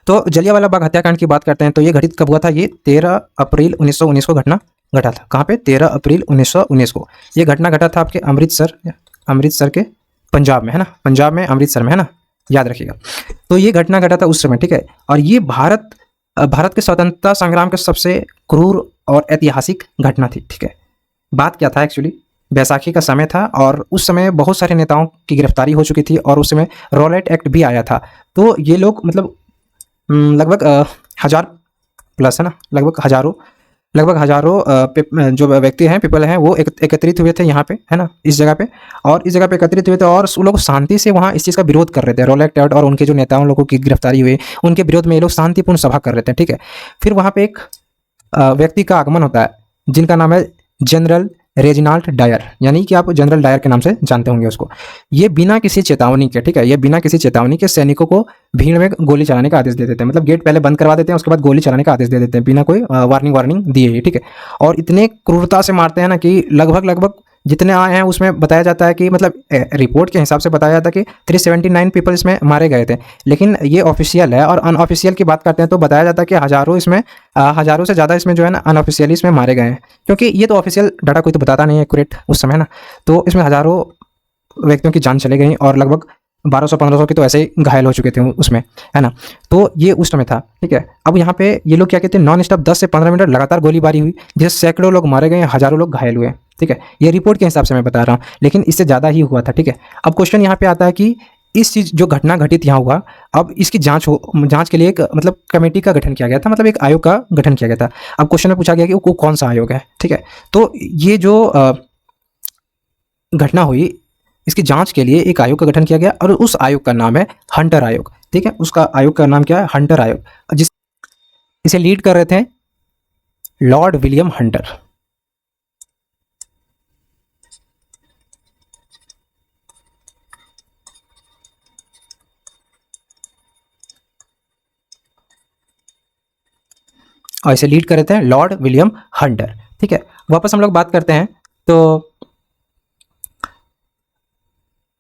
तो जलियांवाला बाग हत्याकांड की बात करते हैं तो ये घटित कब हुआ था? ये 13 अप्रैल 1919 को घटना घटा था। कहाँ पे? 13 अप्रैल 1919 को ये घटना घटा था आपके अमृतसर के पंजाब में, है ना, पंजाब में अमृतसर में, है ना, याद रखिएगा। तो ये घटना घटा था उस समय। ठीक है, और ये भारत के स्वतंत्रता संग्राम के सबसे क्रूर और ऐतिहासिक घटना थी। ठीक है, बात क्या था एक्चुअली, बैसाखी का समय था और उस समय बहुत सारे नेताओं की गिरफ्तारी हो चुकी थी और उस समय रॉलेट एक्ट भी आया था। तो ये लोग मतलब लगभग 1000 प्लस, है ना, लगभग हजारों लगभग हज़ारों जो व्यक्ति हैं, पीपल हैं, वो एकत्रित हुए थे यहाँ पे, है ना, इस जगह पे। और इस जगह पे एकत्रित हुए थे और वो लोग शांति से वहाँ इस चीज़ का विरोध कर रहे थे। रॉलेट टैट और उनके जो नेताओं लोगों की गिरफ्तारी हुई, उनके विरोध में ये लोग शांतिपूर्ण सभा कर रहे थे, ठीक है। फिर वहाँ पे एक व्यक्ति का आगमन होता है जिनका नाम है जनरल रेजिनाल्ड डायर, यानी कि आप जनरल डायर के नाम से जानते होंगे उसको। ये बिना किसी चेतावनी के, ठीक है, ये बिना किसी चेतावनी के सैनिकों को भीड़ में गोली चलाने का आदेश दे देते हैं। मतलब गेट पहले बंद करवा देते हैं, उसके बाद गोली चलाने का आदेश दे देते हैं बिना कोई वार्निंग दिए, ठीक है। और इतने क्रूरता से मारते हैं ना कि लगभग जितने आए हैं उसमें बताया जाता है कि मतलब रिपोर्ट के हिसाब से बताया जाता है कि 379 पीपल इसमें मारे गए थे। लेकिन ये ऑफिशियल है, और अनऑफिशियल की बात करते हैं तो बताया जाता है कि हज़ारों से ज़्यादा इसमें जो है ना अनऑफिशियली इसमें मारे गए हैं, क्योंकि ये तो ऑफिशियल डाटा कोई तो बताता नहीं है एक्यूरेट उस समय ना। तो इसमें हज़ारों व्यक्तियों की जान चली गई और लगभग 1200-1500 के तो ऐसे ही घायल हो चुके थे उसमें, है ना। तो ये उस समय था, ठीक है। अब यहाँ पे ये लोग क्या कहते हैं, नॉन स्टॉप 10 से 15 मिनट लगातार गोलीबारी हुई, जिससे सैकड़ों लोग मारे गए, हज़ारों लोग घायल हुए, ठीक है। ये रिपोर्ट के हिसाब से मैं बता रहा हूँ, लेकिन इससे ज़्यादा ही हुआ था, ठीक है। अब क्वेश्चन यहाँ पे आता है कि इस चीज़ जो घटना घटित यहाँ हुआ, अब इसकी जांच के लिए एक मतलब कमेटी का गठन किया गया था, मतलब एक आयोग का गठन किया गया था। अब क्वेश्चन में पूछा गया कि वो कौन सा आयोग है, ठीक है। तो ये जो घटना हुई, इसकी जांच के लिए एक आयोग का गठन किया गया, और उस आयोग का नाम है हंटर आयोग, ठीक है। उसका आयोग का नाम क्या है, हंटर आयोग, जिस इसे लीड कर रहे थे लॉर्ड विलियम हंटर। और इसे लीड कर रहे थे लॉर्ड विलियम हंटर, ठीक है। वापस हम लोग बात करते हैं तो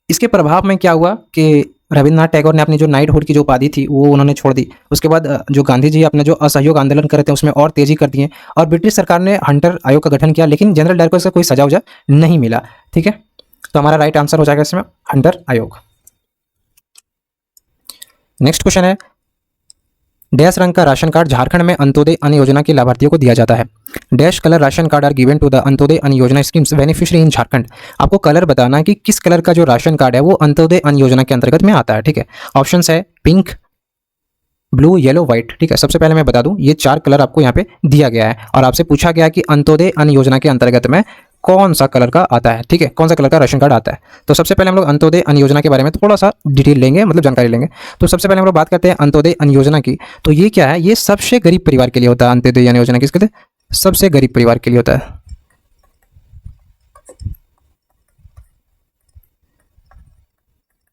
इसके प्रभाव में क्या हुआ कि रविन्द्रनाथ टैगोर ने अपनी जो नाइटहुड की जो उपाधि थी वो उन्होंने छोड़ दी। उसके बाद जो गांधी जी अपने जो असहयोग आंदोलन कर रहे थे उसमें और तेजी कर दिए, और ब्रिटिश सरकार ने हंटर आयोग का गठन किया, लेकिन जनरल डायर को इसका कोई सजा वजा नहीं मिला, ठीक है। तो हमारा राइट आंसर हो जाएगा इसमें हंटर आयोग। नेक्स्ट क्वेश्चन है, डैश रंग का राशन कार्ड झारखंड में अंत्योदय अन्न योजना के लाभार्थियों को दिया जाता है। Dash colour ration card are given to the Antyodaya Anna Yojana schemes beneficiary इन झारखंड। आपको कलर बताना है कि किस कलर का जो राशन कार्ड है वो अंत्योदय अन्न योजना के अंतर्गत में आता है, ठीक है। ऑप्शंस है पिंक, ब्लू, येलो, व्हाइट, ठीक है। सबसे पहले मैं बता दूं ये 4 कलर आपको यहाँ पे दिया गया है, और आपसे पूछा गया है कि अंत्योदय अन्न योजना के अंतर्गत में कौन सा कलर का आता है, ठीक है, कौन सा कलर का राशन कार्ड आता है। तो सबसे पहले हम लोग अंत्योदय अन्न योजना के बारे में थोड़ा सा डिटेल लेंगे, मतलब जानकारी लेंगे। तो सबसे पहले हम लोग बात करते हैं अंत्योदय अन्न योजना की। तो ये क्या है, ये सबसे गरीब परिवार के लिए होता है। अंत्योदय अन्न योजना किसके लिए, सबसे गरीब परिवार के लिए होता है।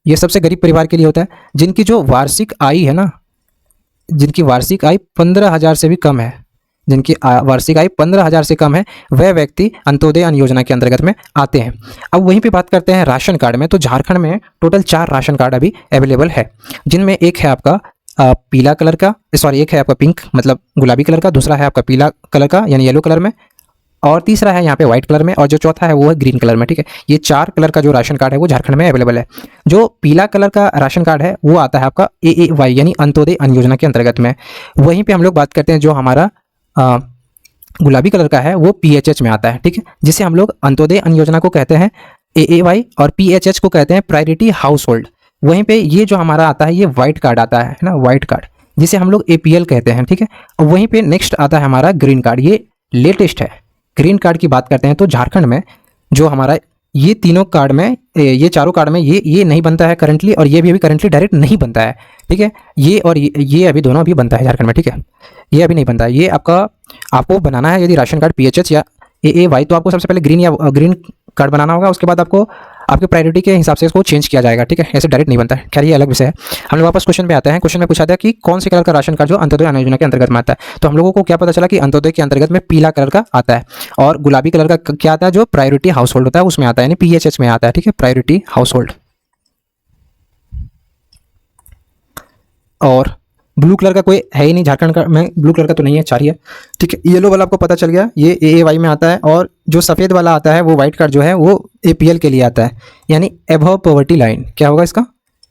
ये सबसे गरीब परिवार के लिए होता है जिनकी जो वार्षिक आय है ना, जिनकी वार्षिक आय 15,000 से भी कम है, जिनकी वार्षिक आय 15,000 से कम है, वह व्यक्ति अंत्योदय अन्न योजना के अंतर्गत में आते हैं। अब वहीं पे बात करते हैं राशन कार्ड में। तो झारखंड में टोटल 4 राशन कार्ड अभी अवेलेबल है, जिनमें एक है आपका पीला कलर का, सॉरी एक है आपका पिंक मतलब गुलाबी कलर का, दूसरा है आपका पीला कलर का यानी येलो कलर में, और तीसरा है यहाँ पे व्हाइट कलर में, और जो चौथा है वो है ग्रीन कलर में, ठीक है। ये 4 कलर का जो राशन कार्ड है वो झारखंड में अवेलेबल है। जो पीला कलर का राशन कार्ड है वो आता है आपका AAY यानी अंत्योदय अन्न योजना के अंतर्गत में। वहीं पे हम लोग बात करते हैं जो हमारा गुलाबी कलर का है वो PHH में आता है, ठीक है, जिसे हम लोग अंत्योदय अन्न योजना को कहते हैं AAY, और PHH को कहते हैं प्रायोरिटी हाउस होल्ड। वहीं पे ये जो हमारा आता है ये व्हाइट कार्ड आता है ना, व्हाइट कार्ड, जिसे हम लोग APL कहते हैं, ठीक है। और वहीं पे नेक्स्ट आता है हमारा ग्रीन कार्ड, ये लेटेस्ट है। ग्रीन कार्ड की बात करते हैं तो झारखंड में जो हमारा ये तीनों कार्ड में, ये चारों कार्ड में ये नहीं बनता है करंटली, और ये भी अभी करंटली डायरेक्ट नहीं बनता है, ठीक है। ये और ये अभी दोनों अभी बनता है झारखंड में, ठीक है। ये अभी नहीं बनता है, ये आपको बनाना है यदि राशन कार्ड PHH या AAY, तो आपको सबसे पहले ग्रीन कार्ड बनाना होगा। उसके बाद आपको आपके प्रायोरिटी के हिसाब से इसको चेंज किया जाएगा, ठीक है। ऐसे डायरेक्ट नहीं बनता है, खैर ये अलग विषय है। हम लोग वापस क्वेश्चन पे आते हैं। क्वेश्चन में पूछा था कि कौन से कलर का राशन कार्ड जो अंत्योदय अन्न योजना के अंतर्गत में आता है। तो हम लोगों को क्या पता चला कि अंत्योदय के अंतर्गत में पीला कलर का आता है, और गुलाबी कलर का क्या आता है जो प्रायोरिटी हाउस होल्ड होता है उसमें आता है, यानी PHH में आता है, ठीक है, प्रायोरिटी हाउस होल्ड। और ब्लू कलर का कोई है ही नहीं झारखंड का में, ब्लू कलर का तो नहीं है, 4 ही है, ठीक है। येलो वाला आपको पता चल गया, ये AAY में आता है, और जो सफ़ेद वाला आता है वो व्हाइट कार्ड जो है वो APL के लिए आता है, यानी एबव पॉवर्टी लाइन। क्या होगा इसका,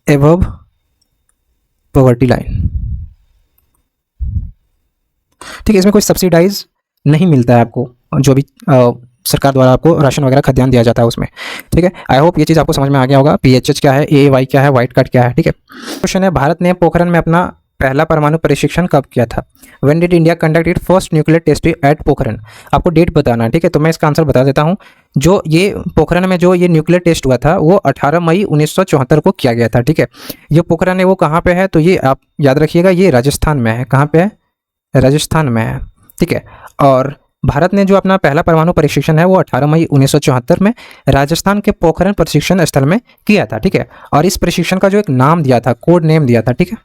एबव पॉवर्टी लाइन, ठीक है। इसमें कोई सब्सिडाइज नहीं मिलता है आपको, जो भी सरकार द्वारा आपको राशन वगैरह खाद्यान्न दिया जाता है उसमें, ठीक है। आई होप ये चीज़ आपको समझ में आ गया होगा। PHH क्या है, AAY क्या है, व्हाइट कार्ड क्या है, ठीक है। क्वेश्चन है, भारत ने पोखरण में अपना पहला परमाणु परीक्षण कब किया था? When did India conduct it first nuclear test at Pokhran? आपको डेट बताना है, ठीक है। तो मैं इसका आंसर बता देता हूँ। जो ये पोखरण में जो ये न्यूक्लियर टेस्ट हुआ था वो 18 मई 1974 को किया गया था, ठीक है। ये पोखरण है वो कहाँ पे है? तो ये आप याद रखिएगा, ये राजस्थान में है। कहाँ पे है? राजस्थान में है, ठीक है। और भारत ने जो अपना पहला परमाणु परीक्षण है वो 18 मई 1974 में राजस्थान के पोखरण प्रशिक्षण स्थल में किया था, ठीक है। और इस प्रशिक्षण का जो एक नाम दिया था, कोड नेम दिया था, ठीक है।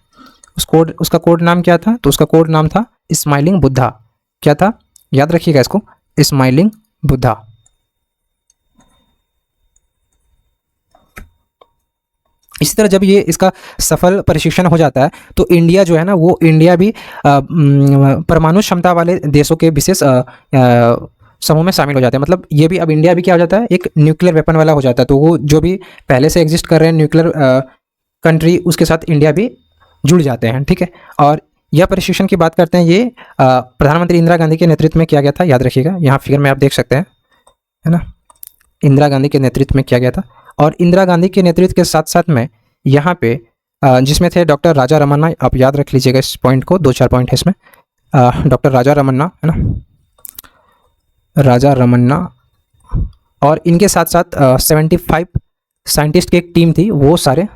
उसका कोड नाम क्या था? तो उसका कोड नाम था स्माइलिंग बुद्धा। क्या था? याद रखिएगा इसको, स्माइलिंग बुद्धा। इसी तरह जब ये इसका सफल प्रशिक्षण हो जाता है तो इंडिया जो है ना, वो इंडिया भी परमाणु क्षमता वाले देशों के विशेष समूह में शामिल हो जाते हैं। मतलब ये भी अब इंडिया भी क्या हो जाता है, एक न्यूक्लियर वेपन वाला हो जाता है। तो वो जो भी पहले से एग्जिस्ट कर रहे हैं न्यूक्लियर कंट्री, उसके साथ इंडिया भी जुड़ जाते हैं, ठीक है। और यह प्रशिक्षण की बात करते हैं, ये प्रधानमंत्री इंदिरा गांधी के नेतृत्व में किया गया था। याद रखिएगा, यहाँ फिगर में आप देख सकते हैं, है ना, इंदिरा गांधी के नेतृत्व में किया गया था। और इंदिरा गांधी के नेतृत्व के साथ साथ में यहाँ पे जिसमें थे डॉक्टर राजा रमन्ना। आप याद रख लीजिएगा इस पॉइंट को, 2-4 पॉइंट है इसमें। डॉक्टर राजा रमन्ना, है ना, राजा रमन्ना। और इनके साथ साथ 75 साइंटिस्ट की एक टीम थी, वो सारे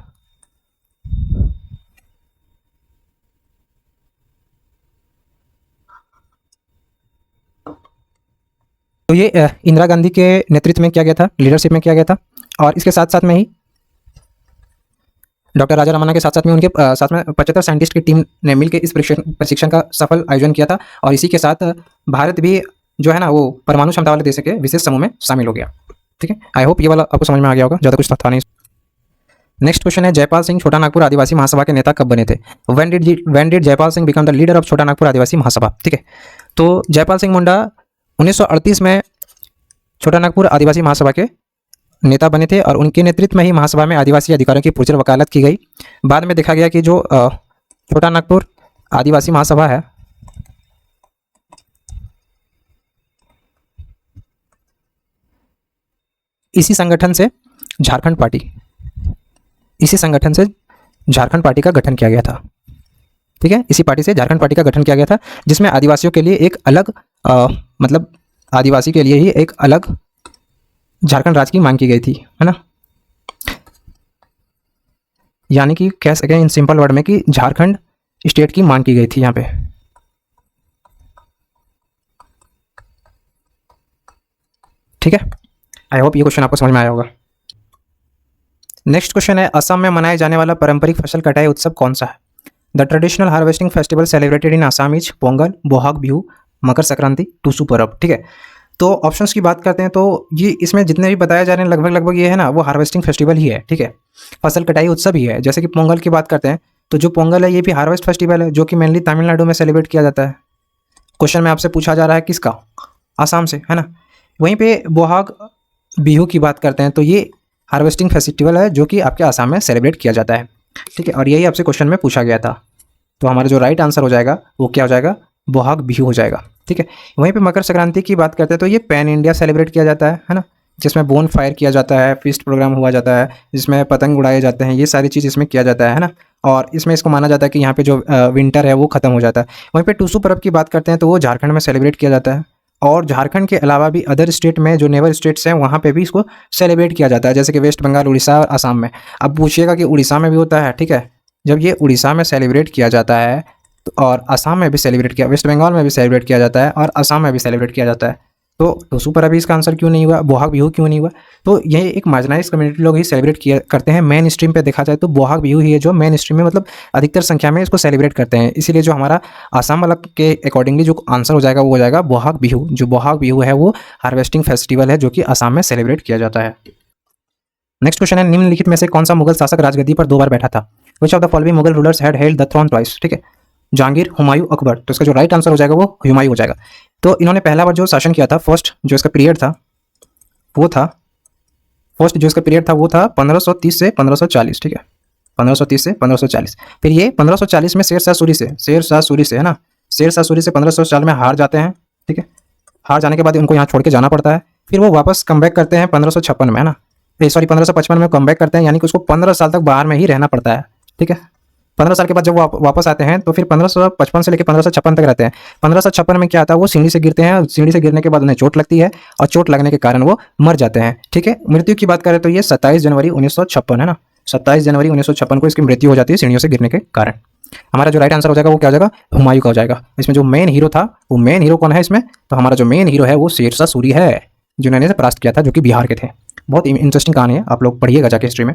तो ये इंदिरा गांधी के नेतृत्व में किया गया था, लीडरशिप में किया गया था। और इसके साथ साथ में ही डॉक्टर राजा रमन्ना के साथ साथ में उनके साथ में 75 साइंटिस्ट की टीम ने मिलकर इस प्रशिक्षण का सफल आयोजन किया था। और इसी के साथ भारत भी जो है ना, वो परमाणु क्षमता वाले देश के विशेष समूह में शामिल हो गया, ठीक है। आई होप ये वाला आपको समझ में आ गया होगा, ज़्यादा कुछ था नहीं। नेक्स्ट क्वेश्चन है, जयपाल सिंह छोटा नागपुर आदिवासी महासभा के नेता कब बने थे? When did Jaipal Singh become the leader of छोटा नागपुर आदिवासी महासभा? ठीक है, तो जयपाल सिंह मुंडा 1938 में छोटा नागपुर आदिवासी महासभा के नेता बने थे। और उनके नेतृत्व में ही महासभा में आदिवासी अधिकारों की पुरजोर वकालत की गई। बाद में देखा गया कि जो छोटा नागपुर आदिवासी महासभा है, इसी संगठन से झारखंड पार्टी का गठन किया गया था, ठीक है। इसी पार्टी से झारखंड पार्टी का गठन किया गया था, जिसमें आदिवासियों के लिए एक अलग मतलब आदिवासी के लिए ही एक अलग झारखंड राज्य की मांग की गई थी, है ना। यानी कि कह सकें इन सिंपल वर्ड में कि झारखंड स्टेट की मांग की गई थी यहाँ पे, ठीक है। आई होप ये क्वेश्चन आपको समझ में आया होगा। नेक्स्ट क्वेश्चन है, असम में मनाए जाने वाला पारंपरिक फसल कटाई उत्सव कौन सा है? The traditional harvesting festival celebrated in Assam is Pongal, Bohag Bihu, Makar Sankranti, Tusu पर्व, ठीक है। तो ऑप्शंस की बात करते हैं तो ये इसमें जितने भी बताया जा रहे हैं लगभग ये है ना, वो हार्वेस्टिंग फेस्टिवल ही है, ठीक है, फसल कटाई उत्सव ही है। जैसे कि पोंगल की बात करते हैं तो जो पोंगल है ये भी हार्वेस्ट फेस्टिवल है, जो कि मेनली तमिलनाडु में सेलिब्रेट किया जाता है। क्वेश्चन में आपसे पूछा जा रहा है किसका? आसाम से, है ना। वहीं पे बोहाग बिहू की बात करते हैं तो ये हार्वेस्टिंग फेस्टिवल है जो कि आपके आसाम में सेलिब्रेट किया जाता है, ठीक है। और यही आपसे क्वेश्चन में पूछा गया था। तो हमारा जो राइट आंसर हो जाएगा वो क्या हो जाएगा? बोहाग बिहू हो जाएगा, ठीक है। वहीं पे मकर संक्रांति की बात करते हैं तो ये पैन इंडिया सेलिब्रेट किया जाता है ना, जिसमें बोन फायर किया जाता है, फीस्ट प्रोग्राम हुआ जाता है, जिसमें पतंग उड़ाए जाते हैं, ये सारी चीज़ इसमें किया जाता है ना। और इसमें इसको माना जाता है कि यहाँ पे जो विंटर है वो ख़त्म हो जाता है। वहीं पे टूसू पर्व की बात करते हैं तो वो झारखंड में सेलिब्रेट किया जाता है। और झारखंड के अलावा भी अदर स्टेट में जो नेबर स्टेट्स हैं वहाँ पे भी इसको सेलिब्रेट किया जाता है, जैसे कि वेस्ट बंगाल, उड़ीसा और आसाम में। अब पूछिएगा कि उड़ीसा में भी होता है, ठीक है। जब ये उड़ीसा में सेलिब्रेट किया जाता है तो और आसाम में भी सेलिब्रेट किया, वेस्ट बंगाल में भी सेलिब्रेट किया जाता है और आसाम में भी सेलिब्रेट किया जाता है, तो टूसू पर्व अभी इसका आंसर क्यों नहीं हुआ? बोहाग बिहू क्यों नहीं हुआ? तो ये एक मार्जिनाइज कम्युनिटी लोग ही सेलिब्रेट किया करते हैं। मेन स्ट्रीम पे देखा जाए तो बोहाग बिहू ही है जो मेन स्ट्रीम में मतलब अधिकतर संख्या में इसको सेलिब्रेट करते हैं। इसीलिए जो हमारा आसाम वाला के अकॉर्डिंगली जो आंसर हो जाएगा वो हो जाएगा बोहाग बिहू। जो बोहाग बिहू है वो हार्वेस्टिंग फेस्टिवल है जो कि आसाम में सेलिब्रेट किया जाता है। नेक्स्ट क्वेश्चन है, निम्नलिखित में से कौन सा मुगल शासक राजगद्दी पर 2 बार बैठा था? Which of the following Mughal rulers had held the throne twice? ठीक है, जहांगीर, हुमायूं, अकबर। तो इसका जो राइट आंसर हो जाएगा वो हुमायूं हो जाएगा। तो इन्होंने पहला बार जो शासन किया था, फर्स्ट जो इसका पीरियड था वो था 1530 से 1540, ठीक है, 1530 से 1540। फिर ये 1540 में शेरशाह सूरी से है ना, शेरशाह सूरी से 1540 में हार जाते हैं, ठीक है। हार जाने के बाद उनको यहाँ छोड़ के जाना पड़ता है। फिर वो वापस कम बैक करते हैं 1556 में, है ना, 1555 में कम बैक करते हैं, यानी कि उसको 15 साल तक बाहर में ही रहना पड़ता है, ठीक है। 15 साल के बाद जब वो वापस आते हैं तो फिर 1555 से लेकर 1556 तक रहते हैं। 1556 में क्या आता है, वो सीढ़ी से गिरते हैं, सीढ़ी से गिरने के बाद उन्हें चोट लगती है और चोट लगने के कारण वो मर जाते हैं। ठीक है, मृत्यु की बात करें तो ये 27 जनवरी 1956 है ना, 27 जनवरी 1956 को इसकी मृत्यु हो जाती है सीढ़ियों से गिरने के कारण। हमारा जो राइट आंसर हो जाएगा वो क्या हो जाएगा, हुमायूं का हो जाएगा। इसमें जो मेन हीरो था, वो मेन हीरो कौन है इसमें, तो हमारा जो मेन हीरो है वो शेरशाह सूरी है, जिन्होंने परास्त किया था, जो कि बिहार के थे। बहुत इंटरेस्टिंग कहानी है, आप लोग पढ़िएगा जाके हिस्ट्री में।